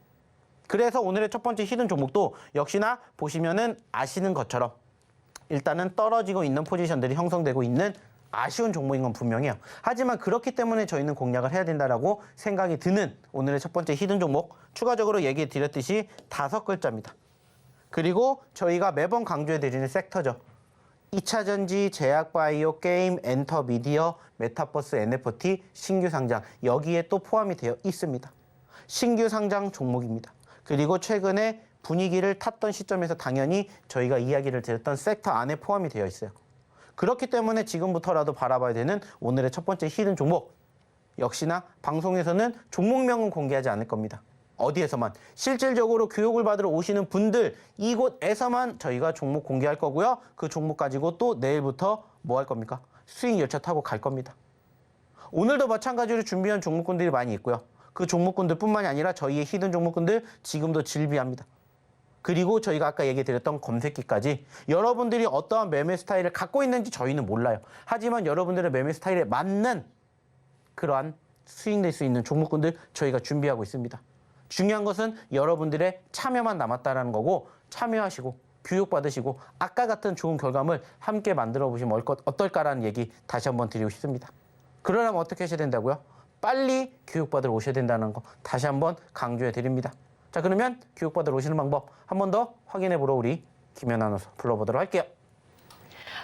C: 그래서 오늘의 첫 번째 히든 종목도 역시나 보시면은 아시는 것처럼 일단은 떨어지고 있는 포지션들이 형성되고 있는 아쉬운 종목인 건 분명해요. 하지만 그렇기 때문에 저희는 공략을 해야 된다라고 생각이 드는 오늘의 첫 번째 히든 종목, 추가적으로 얘기해 드렸듯이 5글자입니다. 그리고 저희가 매번 강조해 드리는 섹터죠. 2차 전지, 제약바이오, 게임, 엔터, 미디어, 메타버스, NFT, 신규 상장, 여기에 또 포함이 되어 있습니다. 신규 상장 종목입니다. 그리고 최근에 분위기를 탔던 시점에서 당연히 저희가 이야기를 드렸던 섹터 안에 포함이 되어 있어요. 그렇기 때문에 지금부터라도 바라봐야 되는 오늘의 첫 번째 히든 종목. 역시나 방송에서는 종목명은 공개하지 않을 겁니다. 어디에서만 실질적으로 교육을 받으러 오시는 분들 이곳에서만 저희가 종목 공개할 거고요. 그 종목 가지고 또 내일부터 뭐 할 겁니까? 수익 열차 타고 갈 겁니다. 오늘도 마찬가지로 준비한 종목군들이 많이 있고요. 그 종목군들뿐만이 아니라 저희의 히든 종목군들 지금도 질비합니다. 그리고 저희가 아까 얘기 드렸던 검색기까지 여러분들이 어떠한 매매 스타일을 갖고 있는지 저희는 몰라요. 하지만 여러분들의 매매 스타일에 맞는 그러한 수익 낼 수 있는 종목군들 저희가 준비하고 있습니다. 중요한 것은 여러분들의 참여만 남았다는 거고 참여하시고 교육받으시고 아까 같은 좋은 결과물 함께 만들어 보시면 어떨까라는 얘기 다시 한번 드리고 싶습니다. 그러려면 어떻게 하셔야 된다고요? 빨리 교육받으러 오셔야 된다는 거 다시 한번 강조해 드립니다. 자, 그러면 교육받으러 오시는 방법 한 번 더 확인해 보러 우리 김연 아나운서 불러보도록 할게요.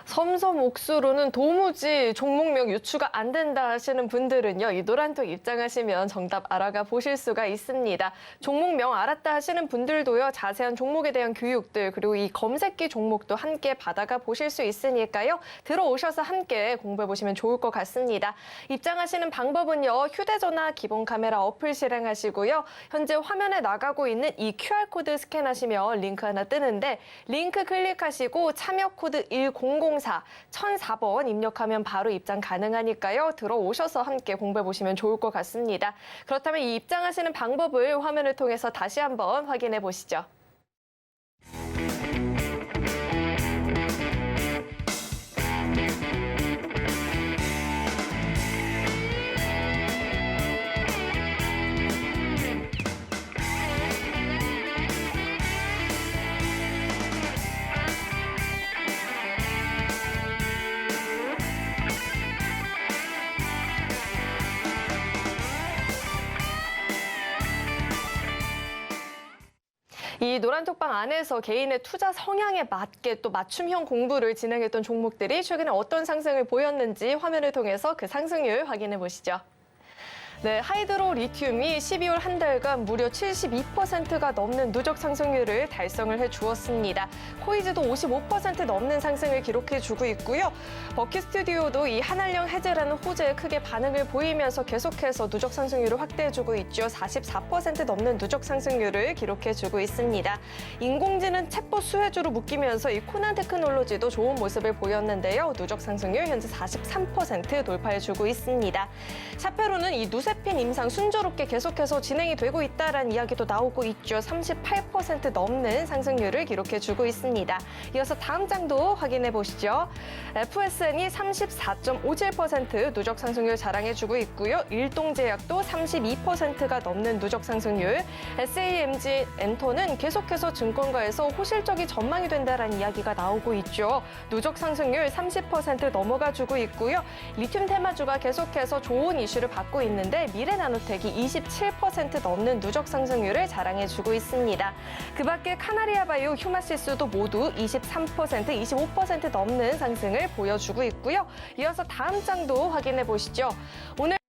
B: 섬섬옥수로는 도무지 종목명 유추가 안 된다 하시는 분들은요, 이 노란톡 입장하시면 정답 알아가 보실 수가 있습니다. 종목명 알았다 하시는 분들도요, 자세한 종목에 대한 교육들 그리고 이 검색기 종목도 함께 받아가 보실 수 있으니까요, 들어오셔서 함께 공부해 보시면 좋을 것 같습니다. 입장하시는 방법은요, 휴대전화 기본 카메라 어플 실행하시고요, 현재 화면에 나가고 있는 이 QR코드 스캔하시면 링크 하나 뜨는데 링크 클릭하시고 참여 코드 1004번 입력하면 바로 입장 가능하니까요. 들어오셔서 함께 공부해 보시면 좋을 것 같습니다. 그렇다면 이 입장하시는 방법을 화면을 통해서 다시 한번 확인해 보시죠. 이 노란톡방 안에서 개인의 투자 성향에 맞게 또 맞춤형 공부를 진행했던 종목들이 최근에 어떤 상승을 보였는지 화면을 통해서 그 상승률 확인해 보시죠. 네, 하이드로 리튬이 12월 한 달간 무려 72%가 넘는 누적 상승률을 달성을 해주었습니다. 코이즈도 55% 넘는 상승을 기록해주고 있고요. 버킷 스튜디오도 이 한알령 해제라는 호재에 크게 반응을 보이면서 계속해서 누적 상승률을 확대해주고 있죠. 44% 넘는 누적 상승률을 기록해주고 있습니다. 인공지능 챗봇 수혜주로 묶이면서 이 코난 테크놀로지도 좋은 모습을 보였는데요. 누적 상승률 현재 43% 돌파해주고 있습니다. 샤페로는 이 누세핀 임상 순조롭게 계속해서 진행이 되고 있다라는 이야기도 나오고 있죠. 38% 넘는 상승률을 기록해주고 있습니다. 이어서 다음 장도 확인해 보시죠. FSN이 34.57% 누적 상승률 자랑해주고 있고요. 일동제약도 32%가 넘는 누적 상승률. SAMG 엔터는 계속해서 증권가에서 호실적이 전망이 된다라는 이야기가 나오고 있죠. 누적 상승률 30% 넘어가주고 있고요. 리튬 테마주가 계속해서 좋은 이슈를 받고 있는데 미래나노텍이 27% 넘는 누적 상승률을 자랑해주고 있습니다. 그 밖에 카나리아바이오, 휴마시스도 모두 23%, 25% 넘는 상승을 보여주고 있고요. 이어서 다음 장도 확인해 보시죠. 오늘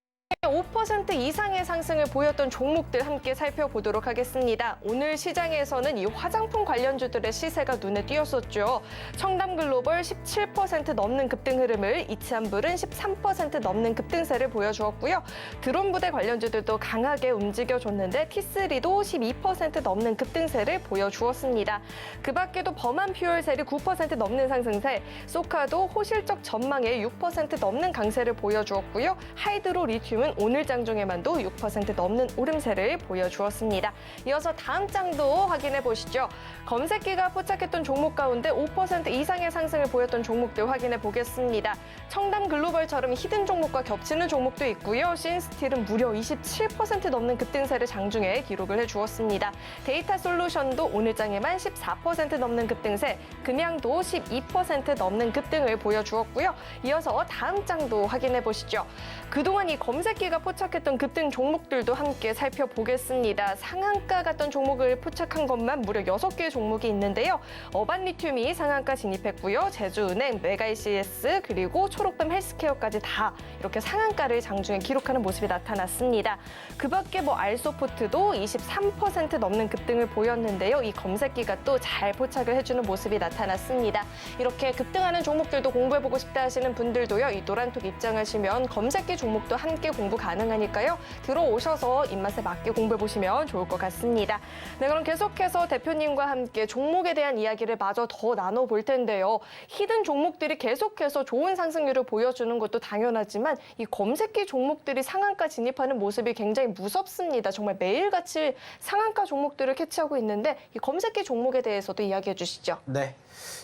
B: 5% 이상의 상승을 보였던 종목들 함께 살펴보도록 하겠습니다. 오늘 시장에서는 이 화장품 관련주들의 시세가 눈에 띄었었죠. 청담글로벌 17% 넘는 급등 흐름을, 이치한불은 13% 넘는 급등세를 보여주었고요. 드론부대 관련주들도 강하게 움직여줬는데 T3도 12% 넘는 급등세를 보여주었습니다. 그 밖에도 범한퓨얼셀이 9% 넘는 상승세, 소카도 호실적 전망에 6% 넘는 강세를 보여주었고요. 하이드로 리튬은 오늘 장중에만도 6% 넘는 오름세를 보여주었습니다. 이어서 다음 장도 확인해 보시죠. 검색기가 포착했던 종목 가운데 5% 이상의 상승을 보였던 종목들 확인해 보겠습니다. 청담글로벌처럼 히든 종목과 겹치는 종목도 있고요. 신스틸은 무려 27% 넘는 급등세를 장중에 기록을 해주었습니다. 데이터솔루션도 오늘 장에만 14% 넘는 급등세, 금양도 12% 넘는 급등을 보여주었고요. 이어서 다음 장도 확인해 보시죠. 그동안 이 검색기가 포착했던 급등 종목들도 함께 살펴보겠습니다. 상한가 갔던 종목을 포착한 것만 무려 6개의 종목이 있는데요. 어반리튬이 상한가 진입했고요. 제주은행, 메가이CS, 그리고 초록뱀 헬스케어까지 다 이렇게 상한가를 장중에 기록하는 모습이 나타났습니다. 그 밖에 알소포트도 23% 넘는 급등을 보였는데요. 이 검색기가 또 잘 포착을 해주는 모습이 나타났습니다. 이렇게 급등하는 종목들도 공부해보고 싶다 하시는 분들도요. 이 노란톡 입장하시면 검색기 종목도 함께 공부 공부 가능하니까요. 들어오셔서 입맛에 맞게 공부해보시면 좋을 것 같습니다. 네, 그럼 계속해서 대표님과 함께 종목에 대한 이야기를 마저 더 나눠볼 텐데요. 히든 종목들이 계속해서 좋은 상승률을 보여주는 것도 당연하지만 이 검색기 종목들이 상한가 진입하는 모습이 굉장히 무섭습니다. 정말 매일같이 상한가 종목들을 캐치하고 있는데 이 검색기 종목에 대해서도 이야기해 주시죠.
C: 네.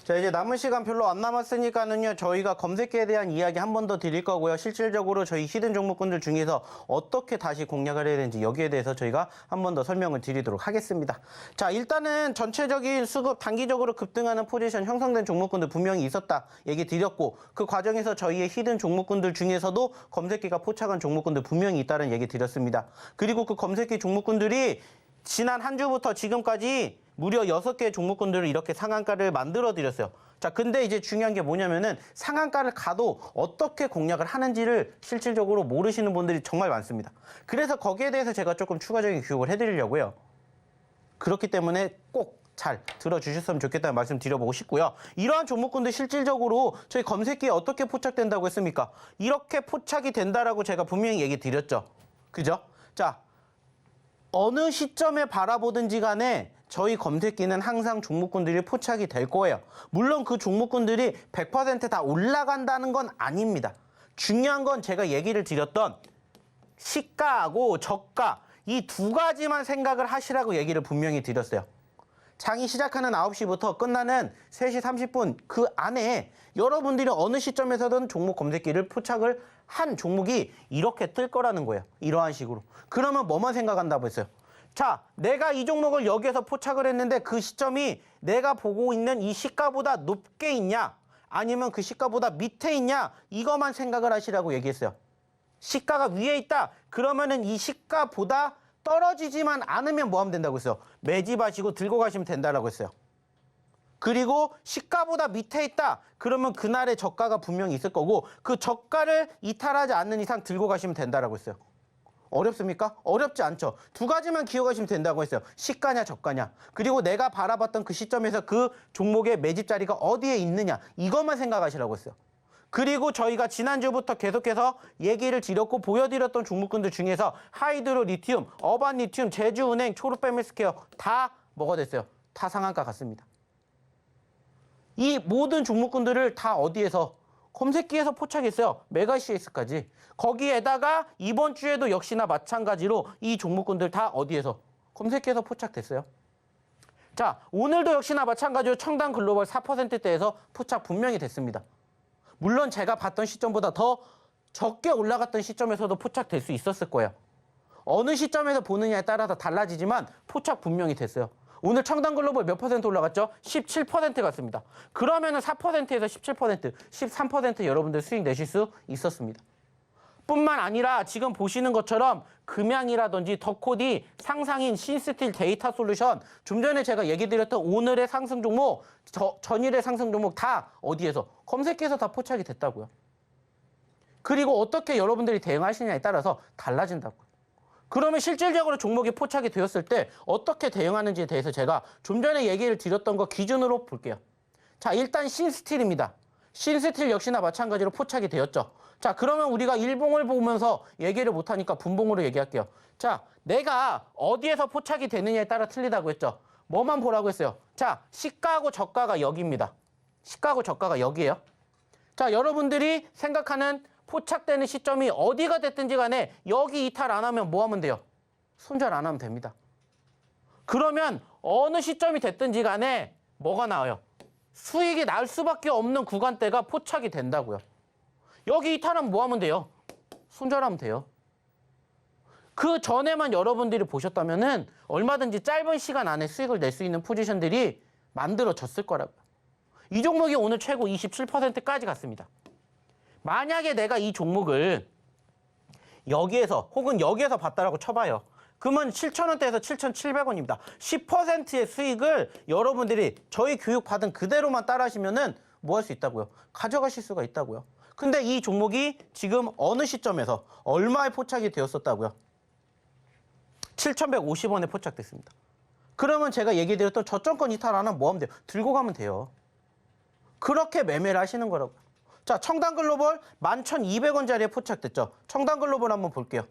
C: 자, 이제 남은 시간 별로 안 남았으니까는요, 저희가 검색기에 대한 이야기 한 번 더 드릴 거고요. 실질적으로 저희 히든 종목군들 중에서 어떻게 다시 공략을 해야 되는지 여기에 대해서 저희가 한 번 더 설명을 드리도록 하겠습니다. 자, 일단은 전체적인 수급 단기적으로 급등하는 포지션 형성된 종목군들 분명히 있었다 얘기 드렸고, 그 과정에서 저희의 히든 종목군들 중에서도 검색기가 포착한 종목군들 분명히 있다는 얘기 드렸습니다. 그리고 그 검색기 종목군들이 지난 한 주부터 지금까지 무려 6개의 종목군들을 이렇게 상한가를 만들어 드렸어요. 자, 근데 이제 중요한 게 뭐냐면은 상한가를 가도 어떻게 공략을 하는지를 실질적으로 모르시는 분들이 정말 많습니다. 그래서 거기에 대해서 제가 조금 추가적인 교육을 해드리려고요. 그렇기 때문에 꼭 잘 들어주셨으면 좋겠다는 말씀 드려보고 싶고요. 이러한 종목군들 실질적으로 저희 검색기에 어떻게 포착된다고 했습니까? 이렇게 포착이 된다라고 제가 분명히 얘기 드렸죠. 그죠? 자, 어느 시점에 바라보든지 간에 저희 검색기는 항상 종목군들이 포착이 될 거예요. 물론 그 종목군들이 100% 다 올라간다는 건 아닙니다. 중요한 건 제가 얘기를 드렸던 시가하고 저가 이 두 가지만 생각을 하시라고 얘기를 분명히 드렸어요. 장이 시작하는 9시부터 끝나는 3시 30분 그 안에 여러분들이 어느 시점에서든 종목 검색기를 포착을 한 종목이 이렇게 뜰 거라는 거예요. 이러한 식으로. 그러면 뭐만 생각한다고 했어요? 자, 내가 이 종목을 여기에서 포착을 했는데 그 시점이 내가 보고 있는 이 시가보다 높게 있냐? 아니면 그 시가보다 밑에 있냐? 이것만 생각을 하시라고 얘기했어요. 시가가 위에 있다. 그러면은 이 시가보다 떨어지지만 않으면 뭐 하면 된다고 했어요? 매집하시고 들고 가시면 된다라고 했어요. 그리고 시가보다 밑에 있다. 그러면 그날의 저가가 분명히 있을 거고 그 저가를 이탈하지 않는 이상 들고 가시면 된다라고 했어요. 어렵습니까? 어렵지 않죠. 두 가지만 기억하시면 된다고 했어요. 시가냐 저가냐. 그리고 내가 바라봤던 그 시점에서 그 종목의 매집 자리가 어디에 있느냐. 이것만 생각하시라고 했어요. 그리고 저희가 지난주부터 계속해서 얘기를 드렸고 보여드렸던 종목군들 중에서 하이드로 리튬, 어반 리튬, 제주은행, 초록뱀헬스케어 다 뭐가 됐어요? 다 상한가 같습니다. 이 모든 종목군들을 다 어디에서? 검색기에서 포착했어요. 메가CS까지. 거기에다가 이번 주에도 역시나 마찬가지로 이 종목군들 다 어디에서? 검색기에서 포착됐어요. 자, 오늘도 역시나 마찬가지로 청담 글로벌 4%대에서 포착 분명히 됐습니다. 물론 제가 봤던 시점보다 더 적게 올라갔던 시점에서도 포착될 수 있었을 거예요. 어느 시점에서 보느냐에 따라서 달라지지만 포착 분명히 됐어요. 오늘 청담 글로벌 몇 퍼센트 올라갔죠? 17% 갔습니다. 그러면은 4%에서 17%, 13% 여러분들 수익 내실 수 있었습니다. 뿐만 아니라 지금 보시는 것처럼 금양이라든지 덕코디, 상상인, 신스틸 데이터 솔루션, 좀 전에 제가 얘기 드렸던 오늘의 상승 종목, 전일의 상승 종목 다 어디에서? 검색기에서 다 포착이 됐다고요. 그리고 어떻게 여러분들이 대응하시냐에 따라서 달라진다고요. 그러면 실질적으로 종목이 포착이 되었을 때 어떻게 대응하는지에 대해서 제가 좀 전에 얘기를 드렸던 거 기준으로 볼게요. 자, 일단 신스틸입니다. 신스틸 역시나 마찬가지로 포착이 되었죠. 자, 그러면 우리가 일봉을 보면서 얘기를 못하니까 분봉으로 얘기할게요. 자, 내가 어디에서 포착이 되느냐에 따라 틀리다고 했죠. 뭐만 보라고 했어요? 자, 시가하고 저가가 여기입니다. 시가하고 저가가 여기예요. 자, 여러분들이 생각하는 포착되는 시점이 어디가 됐든지 간에 여기 이탈 안 하면 뭐 하면 돼요? 손절 안 하면 됩니다. 그러면 어느 시점이 됐든지 간에 뭐가 나와요? 수익이 날 수밖에 없는 구간대가 포착이 된다고요. 여기 이탈하면 뭐 하면 돼요? 손절하면 돼요. 그 전에만 여러분들이 보셨다면은 얼마든지 짧은 시간 안에 수익을 낼 수 있는 포지션들이 만들어졌을 거라고요. 이 종목이 오늘 최고 27%까지 갔습니다. 만약에 내가 이 종목을 여기에서 혹은 여기에서 봤다라고 쳐봐요. 그러면 7,000원대에서 7,700원입니다. 10%의 수익을 여러분들이 저희 교육 받은 그대로만 따라하시면은 뭐 할 수 있다고요? 가져가실 수가 있다고요. 근데 이 종목이 지금 어느 시점에서 얼마에 포착이 되었었다고요? 7,150원에 포착됐습니다. 그러면 제가 얘기 드렸던 저점권 이탈 안 하면 뭐 하면 돼요? 들고 가면 돼요. 그렇게 매매를 하시는 거라고요. 자, 청단 글로벌 11,200원짜리에 포착됐죠. 청단 글로벌 한번 볼게요.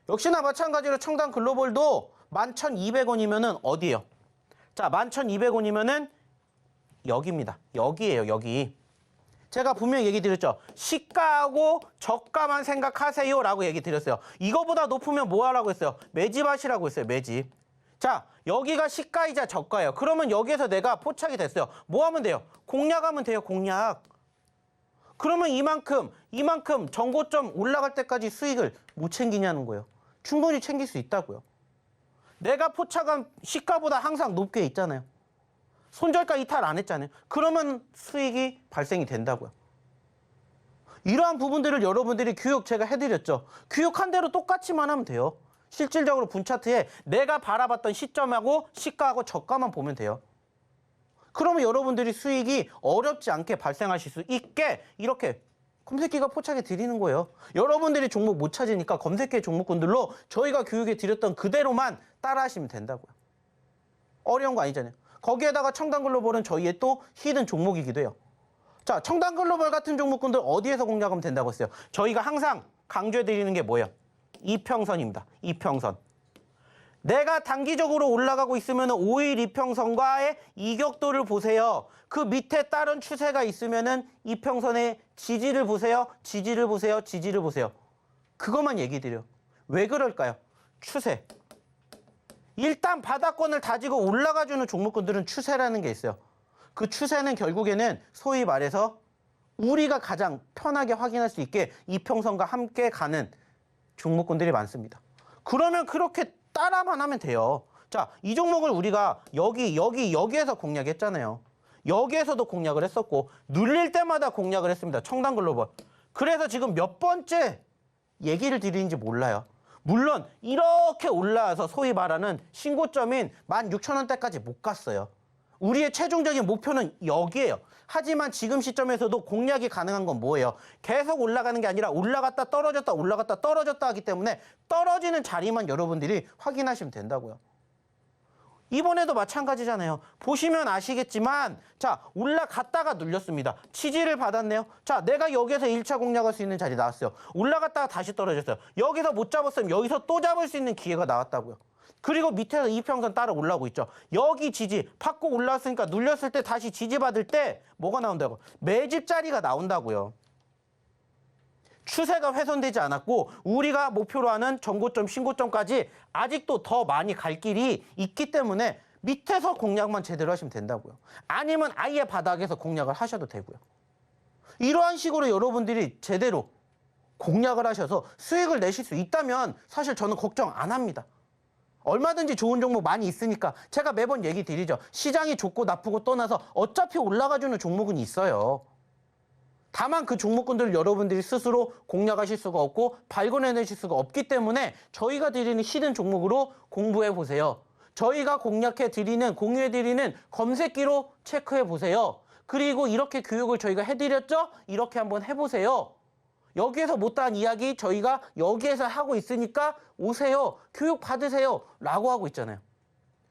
C: 역시나 마찬가지로 청단 글로벌도 11,200원이면은 어디예요? 자, 11,200원이면은 여기입니다. 여기예요, 여기. 제가 분명히 얘기 드렸죠. 시가하고 저가만 생각하세요 라고 얘기 드렸어요. 이거보다 높으면 뭐 하라고 했어요? 매집하시라고 했어요, 매집. 자, 여기가 시가이자 저가예요. 그러면 여기에서 내가 포착이 됐어요. 뭐 하면 돼요? 공략하면 돼요, 공략. 그러면 이만큼 정고점 올라갈 때까지 수익을 못 챙기냐는 거예요. 충분히 챙길 수 있다고요. 내가 포착한 시가보다 항상 높게 있잖아요. 손절가 이탈 안 했잖아요. 그러면 수익이 발생이 된다고요. 이러한 부분들을 여러분들이 교육 제가 해드렸죠. 교육한 대로 똑같이만 하면 돼요. 실질적으로 분 차트에 내가 바라봤던 시점하고 시가하고 저가만 보면 돼요. 그러면 여러분들이 수익이 어렵지 않게 발생하실 수 있게 이렇게 검색기가 포착해 드리는 거예요. 여러분들이 종목 못 찾으니까 검색기 종목군들로 저희가 교육해 드렸던 그대로만 따라 하시면 된다고요. 어려운 거 아니잖아요. 거기에다가 청단 글로벌은 저희의 또 히든 종목이기도 해요. 자, 청단 글로벌 같은 종목군들 어디에서 공략하면 된다고 했어요? 저희가 항상 강조해 드리는 게 뭐예요? 이평선입니다. 이평선. 내가 단기적으로 올라가고 있으면 5일 이평선과의 이격도를 보세요. 그 밑에 다른 추세가 있으면은 이평선의 지지를 보세요. 지지를 보세요. 지지를 보세요. 그것만 얘기 드려요. 왜 그럴까요? 추세. 일단 바닥권을 다지고 올라가주는 종목군들은 추세라는 게 있어요. 그 추세는 결국에는 소위 말해서 우리가 가장 편하게 확인할 수 있게 이평선과 함께 가는 종목군들이 많습니다. 그러면 그렇게 따라만 하면 돼요. 자, 이 종목을 우리가 여기에서 공략했잖아요. 여기에서도 공략을 했었고 눌릴 때마다 공략을 했습니다. 청단 글로벌. 그래서 지금 몇 번째 얘기를 드리는지 몰라요. 물론 이렇게 올라와서 소위 말하는 신고점인 16,000원대까지 못 갔어요. 우리의 최종적인 목표는 여기예요. 하지만 지금 시점에서도 공략이 가능한 건 뭐예요? 계속 올라가는 게 아니라 올라갔다 떨어졌다 올라갔다 떨어졌다 하기 때문에 떨어지는 자리만 여러분들이 확인하시면 된다고요. 이번에도 마찬가지잖아요. 보시면 아시겠지만 자, 올라갔다가 눌렸습니다. 지지를 받았네요. 자, 내가 여기에서 1차 공략할 수 있는 자리 나왔어요. 올라갔다가 다시 떨어졌어요. 여기서 못 잡았으면 여기서 또 잡을 수 있는 기회가 나왔다고요. 그리고 밑에서 이평선 따라 올라오고 있죠. 여기 지지 받고 올라왔으니까 눌렸을 때 다시 지지받을 때 뭐가 나온다고? 매집 자리가 나온다고요. 추세가 훼손되지 않았고 우리가 목표로 하는 전고점, 신고점까지 아직도 더 많이 갈 길이 있기 때문에 밑에서 공략만 제대로 하시면 된다고요. 아니면 아예 바닥에서 공략을 하셔도 되고요. 이러한 식으로 여러분들이 제대로 공략을 하셔서 수익을 내실 수 있다면 사실 저는 걱정 안 합니다. 얼마든지 좋은 종목 많이 있으니까 제가 매번 얘기 드리죠. 시장이 좋고 나쁘고 떠나서 어차피 올라가주는 종목은 있어요. 다만 그 종목군들을 여러분들이 스스로 공략하실 수가 없고 발견해내실 수가 없기 때문에 저희가 드리는 히든 종목으로 공부해 보세요. 저희가 공략해 드리는, 공유해 드리는 검색기로 체크해 보세요. 그리고 이렇게 교육을 저희가 해드렸죠? 이렇게 한번 해보세요. 여기에서 못다한 이야기 저희가 여기에서 하고 있으니까 오세요. 교육 받으세요. 라고 하고 있잖아요.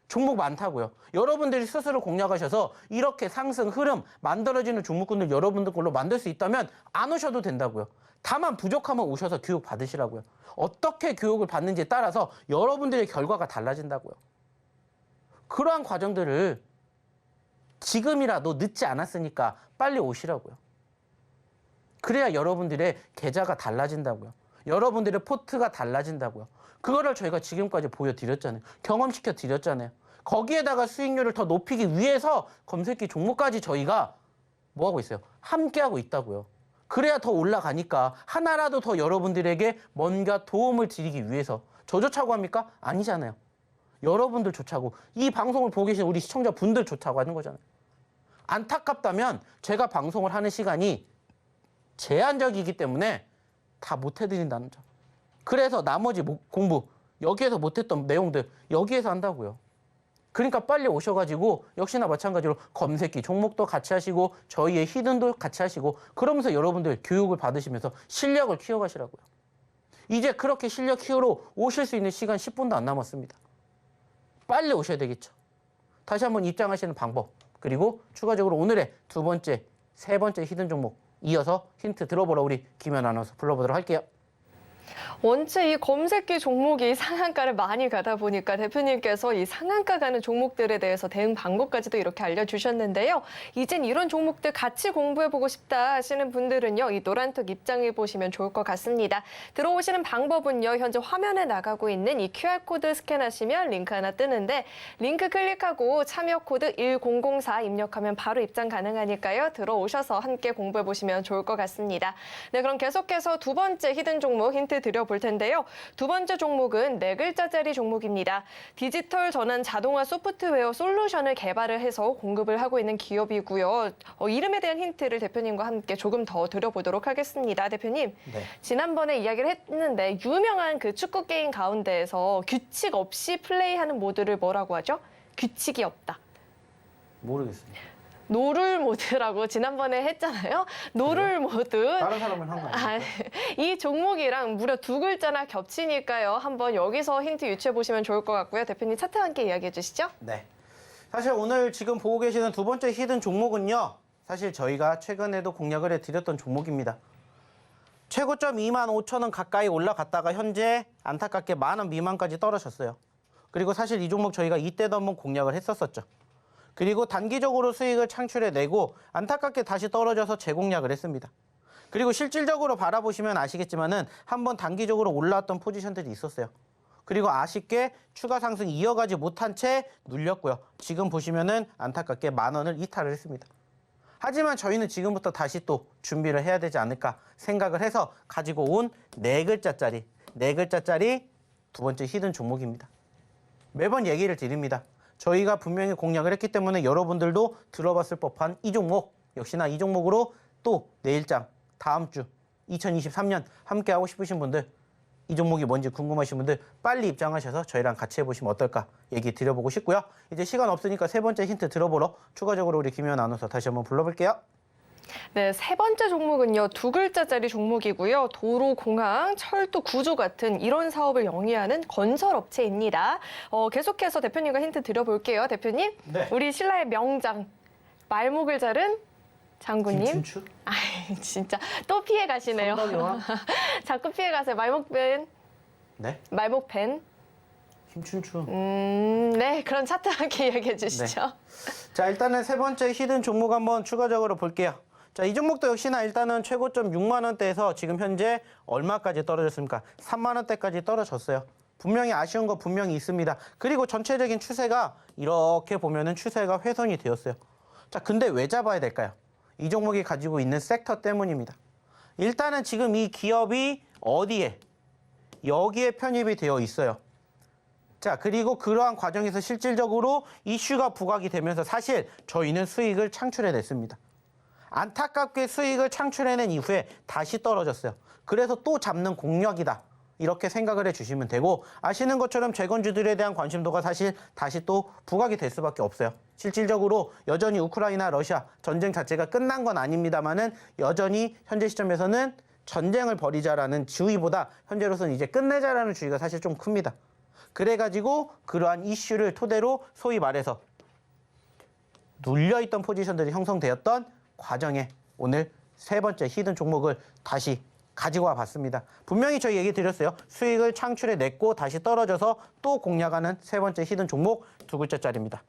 C: 종목 많다고요. 여러분들이 스스로 공략하셔서 이렇게 상승 흐름 만들어지는 종목군들 여러분들 걸로 만들 수 있다면 안 오셔도 된다고요. 다만 부족하면 오셔서 교육 받으시라고요. 어떻게 교육을 받는지에 따라서 여러분들의 결과가 달라진다고요. 그러한 과정들을 지금이라도 늦지 않았으니까 빨리 오시라고요. 그래야 여러분들의 계좌가 달라진다고요. 여러분들의 포트가 달라진다고요. 그거를 저희가 지금까지 보여드렸잖아요. 경험시켜 드렸잖아요. 거기에다가 수익률을 더 높이기 위해서 검색기 종목까지 저희가 뭐 하고 있어요? 함께 하고 있다고요. 그래야 더 올라가니까 하나라도 더 여러분들에게 뭔가 도움을 드리기 위해서 저조차고 합니까? 아니잖아요. 여러분들조차고 이 방송을 보고 계신 우리 시청자분들조차고 하는 거잖아요. 안타깝다면 제가 방송을 하는 시간이 제한적이기 때문에 다 못해드린다는 점. 그래서 나머지 공부 여기에서 못했던 내용들 여기에서 한다고요. 그러니까 빨리 오셔가지고 역시나 마찬가지로 검색기 종목도 같이 하시고 저희의 히든도 같이 하시고 그러면서 여러분들 교육을 받으시면서 실력을 키워가시라고요. 이제 그렇게 실력 키우러 오실 수 있는 시간 10분도 안 남았습니다. 빨리 오셔야 되겠죠. 다시 한번 입장하시는 방법 그리고 추가적으로 오늘의 두 번째, 세 번째 히든 종목 이어서 힌트 들어보러 우리 김연 아나운서 불러보도록 할게요.
B: 원체 이 검색기 종목이 상한가를 많이 가다 보니까 대표님께서 이 상한가 가는 종목들에 대해서 대응 방법까지도 이렇게 알려주셨는데요. 이젠 이런 종목들 같이 공부해보고 싶다 하시는 분들은요. 이 노란톡 입장해 보시면 좋을 것 같습니다. 들어오시는 방법은요. 현재 화면에 나가고 있는 이 QR코드 스캔하시면 링크 하나 뜨는데 링크 클릭하고 참여 코드 1004 입력하면 바로 입장 가능하니까요. 들어오셔서 함께 공부해보시면 좋을 것 같습니다. 네, 그럼 계속해서 두 번째 히든 종목 힌트 드려볼 텐데요. 두 번째 종목은 네 글자짜리 종목입니다. 디지털 전환 자동화 소프트웨어 솔루션을 개발을 해서 공급을 하고 있는 기업이고요. 이름에 대한 힌트를 대표님과 함께 조금 더 드려보도록 하겠습니다. 대표님,
C: 네.
B: 지난번에 이야기를 했는데 유명한 그 축구 게임 가운데에서 규칙 없이 플레이하는 모드를 뭐라고 하죠? 규칙이 없다.
C: 모르겠습니다.
B: 노룰 모드라고 지난번에 했잖아요. 노룰 모드.
C: 다른 사람은 한 거 아니에요?
B: 이 종목이랑 무려 두 글자나 겹치니까요. 한번 여기서 힌트 유추해 보시면 좋을 것 같고요. 대표님 차트와 함께 이야기해 주시죠.
C: 네. 사실 오늘 지금 보고 계시는 두 번째 히든 종목은요. 사실 저희가 최근에도 공략을 해드렸던 종목입니다. 최고점 25,000원 가까이 올라갔다가 현재 안타깝게 10,000원 미만까지 떨어졌어요. 그리고 사실 이 종목 저희가 이때도 한번 공략을 했었었죠. 그리고 단기적으로 수익을 창출해내고 안타깝게 다시 떨어져서 재공략을 했습니다. 그리고 실질적으로 바라보시면 아시겠지만은 한번 단기적으로 올라왔던 포지션들이 있었어요. 그리고 아쉽게 추가 상승 이어가지 못한 채 눌렸고요. 지금 보시면은 안타깝게 10,000원을 이탈을 했습니다. 하지만 저희는 지금부터 다시 또 준비를 해야 되지 않을까 생각을 해서 가지고 온 네 글자짜리 두 번째 히든 종목입니다. 매번 얘기를 드립니다. 저희가 분명히 공략을 했기 때문에 여러분들도 들어봤을 법한 이 종목, 역시나 이 종목으로 또 내일장, 다음 주 2023년 함께 하고 싶으신 분들, 이 종목이 뭔지 궁금하신 분들 빨리 입장하셔서 저희랑 같이 해보시면 어떨까 얘기 드려보고 싶고요. 이제 시간 없으니까 세 번째 힌트 들어보러 추가적으로 우리 김연 아나운서 다시 한번 불러볼게요.
B: 네, 세 번째 종목은요. 두 글자짜리 종목이고요. 도로, 공항, 철도, 구조 같은 이런 사업을 영위하는 건설업체입니다. 계속해서 대표님과 힌트 드려볼게요. 대표님,
C: 네.
B: 우리 신라의 명장, 말목을 자른 장군님.
C: 김춘추?
B: 아, 진짜 또 피해 가시네요.
C: 선덕여왕?
B: 자꾸 피해 가세요. 말목펜,
C: 네.
B: 말목펜.
C: 김춘추.
B: 네, 그럼 차트 함께 이야기해 주시죠.
C: 자, 일단은 세 번째 히든 종목 한번 추가적으로 볼게요. 자, 이 종목도 역시나 일단은 최고점 6만 원대에서 지금 현재 얼마까지 떨어졌습니까? 3만 원대까지 떨어졌어요. 분명히 아쉬운 거 분명히 있습니다. 그리고 전체적인 추세가 이렇게 보면은 추세가 훼손이 되었어요. 자, 근데 왜 잡아야 될까요? 이 종목이 가지고 있는 섹터 때문입니다. 일단은 지금 이 기업이 어디에? 여기에 편입이 되어 있어요. 자, 그리고 그러한 과정에서 실질적으로 이슈가 부각이 되면서 사실 저희는 수익을 창출해냈습니다. 안타깝게 수익을 창출해낸 이후에 다시 떨어졌어요. 그래서 또 잡는 공략이다. 이렇게 생각을 해주시면 되고, 아시는 것처럼 재건주들에 대한 관심도가 사실 다시 또 부각이 될 수밖에 없어요. 실질적으로 여전히 우크라이나, 러시아 전쟁 자체가 끝난 건 아닙니다만은 여전히 현재 시점에서는 전쟁을 벌이자라는 주의보다 현재로서는 이제 끝내자라는 주의가 사실 좀 큽니다. 그래가지고 그러한 이슈를 토대로 소위 말해서 눌려있던 포지션들이 형성되었던 과정에 오늘 세 번째 히든 종목을 다시 가지고 와 봤습니다. 분명히 저희 얘기 드렸어요. 수익을 창출해냈고 다시 떨어져서 또 공략하는 세 번째 히든 종목 두 글자짜리입니다.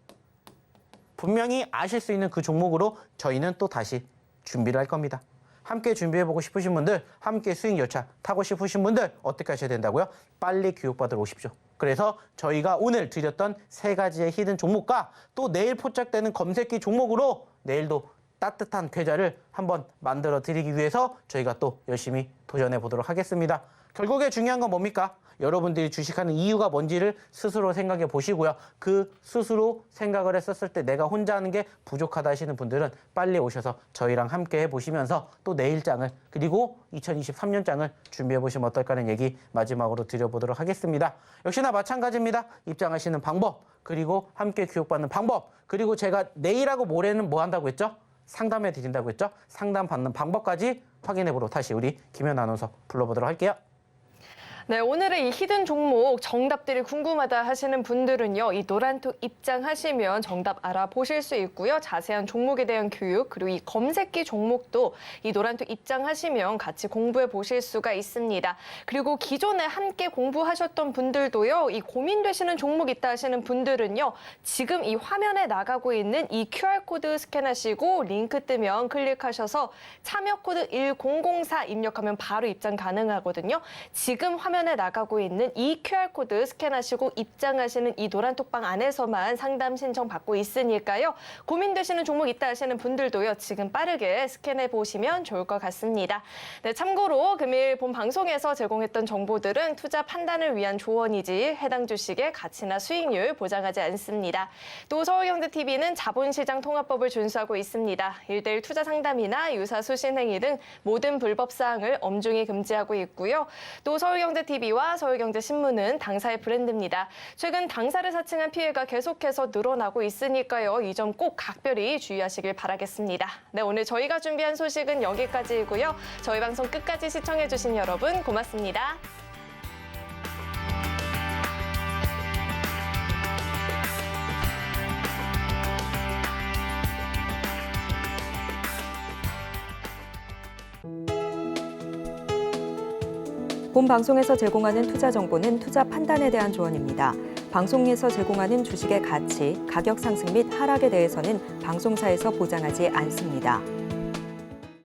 C: 분명히 아실 수 있는 그 종목으로 저희는 또 다시 준비를 할 겁니다. 함께 준비해보고 싶으신 분들, 함께 수익 열차 타고 싶으신 분들 어떻게 하셔야 된다고요? 빨리 교육받으러 오십시오. 그래서 저희가 오늘 드렸던 세 가지의 히든 종목과 또 내일 포착되는 검색기 종목으로 내일도 따뜻한 계좌를 한번 만들어 드리기 위해서 저희가 또 열심히 도전해 보도록 하겠습니다. 결국에 중요한 건 뭡니까? 여러분들이 주식하는 이유가 뭔지를 스스로 생각해 보시고요. 그 스스로 생각을 했었을 때 내가 혼자 하는 게 부족하다 하시는 분들은 빨리 오셔서 저희랑 함께 해보시면서 또 내일장을 그리고 2023년장을 준비해 보시면 어떨까라는 얘기 마지막으로 드려보도록 하겠습니다. 역시나 마찬가지입니다. 입장하시는 방법 그리고 함께 교육받는 방법 그리고 제가 내일하고 모레는 뭐 한다고 했죠? 상담해 드린다고 했죠? 상담 받는 방법까지 확인해 보러 다시 우리 김연 아나운서 불러보도록 할게요.
B: 네, 오늘의 이 히든 종목 정답들이 궁금하다 하시는 분들은요, 이 노란톡 입장하시면 정답 알아보실 수 있고요. 자세한 종목에 대한 교육, 그리고 이 검색기 종목도 이 노란톡 입장하시면 같이 공부해 보실 수가 있습니다. 그리고 기존에 함께 공부하셨던 분들도요, 이 고민되시는 종목 있다 하시는 분들은요, 지금 이 화면에 나가고 있는 이 QR코드 스캔하시고 링크 뜨면 클릭하셔서 참여 코드 1004 입력하면 바로 입장 가능하거든요. 지금 화면에 나가고 있는 이 QR코드 스캔하시고 입장하시는 이 노란톡방 안에서만 상담 신청 받고 있으니까요. 고민되시는 종목 있다 하시는 분들도요. 지금 빠르게 스캔해 보시면 좋을 것 같습니다. 네, 참고로 금일 본 방송에서 제공했던 정보들은 투자 판단을 위한 조언이지 해당 주식의 가치나 수익률 보장하지 않습니다. 또 서울경제TV는 자본시장 통합법을 준수하고 있습니다. 1:1 투자 상담이나 유사 수신 행위 등 모든 불법 사항을 엄중히 금지하고 있고요. 또 서울경제TV와 서울경제신문은 당사의 브랜드입니다. 최근 당사를 사칭한 피해가 계속해서 늘어나고 있으니까요. 이 점 꼭 각별히 주의하시길 바라겠습니다. 네, 오늘 저희가 준비한 소식은 여기까지이고요. 저희 방송 끝까지 시청해주신 여러분 고맙습니다.
A: 본 방송에서 제공하는 투자 정보는 투자 판단에 대한 조언입니다. 방송에서 제공하는 주식의 가치, 가격 상승 및 하락에 대해서는 방송사에서 보장하지 않습니다.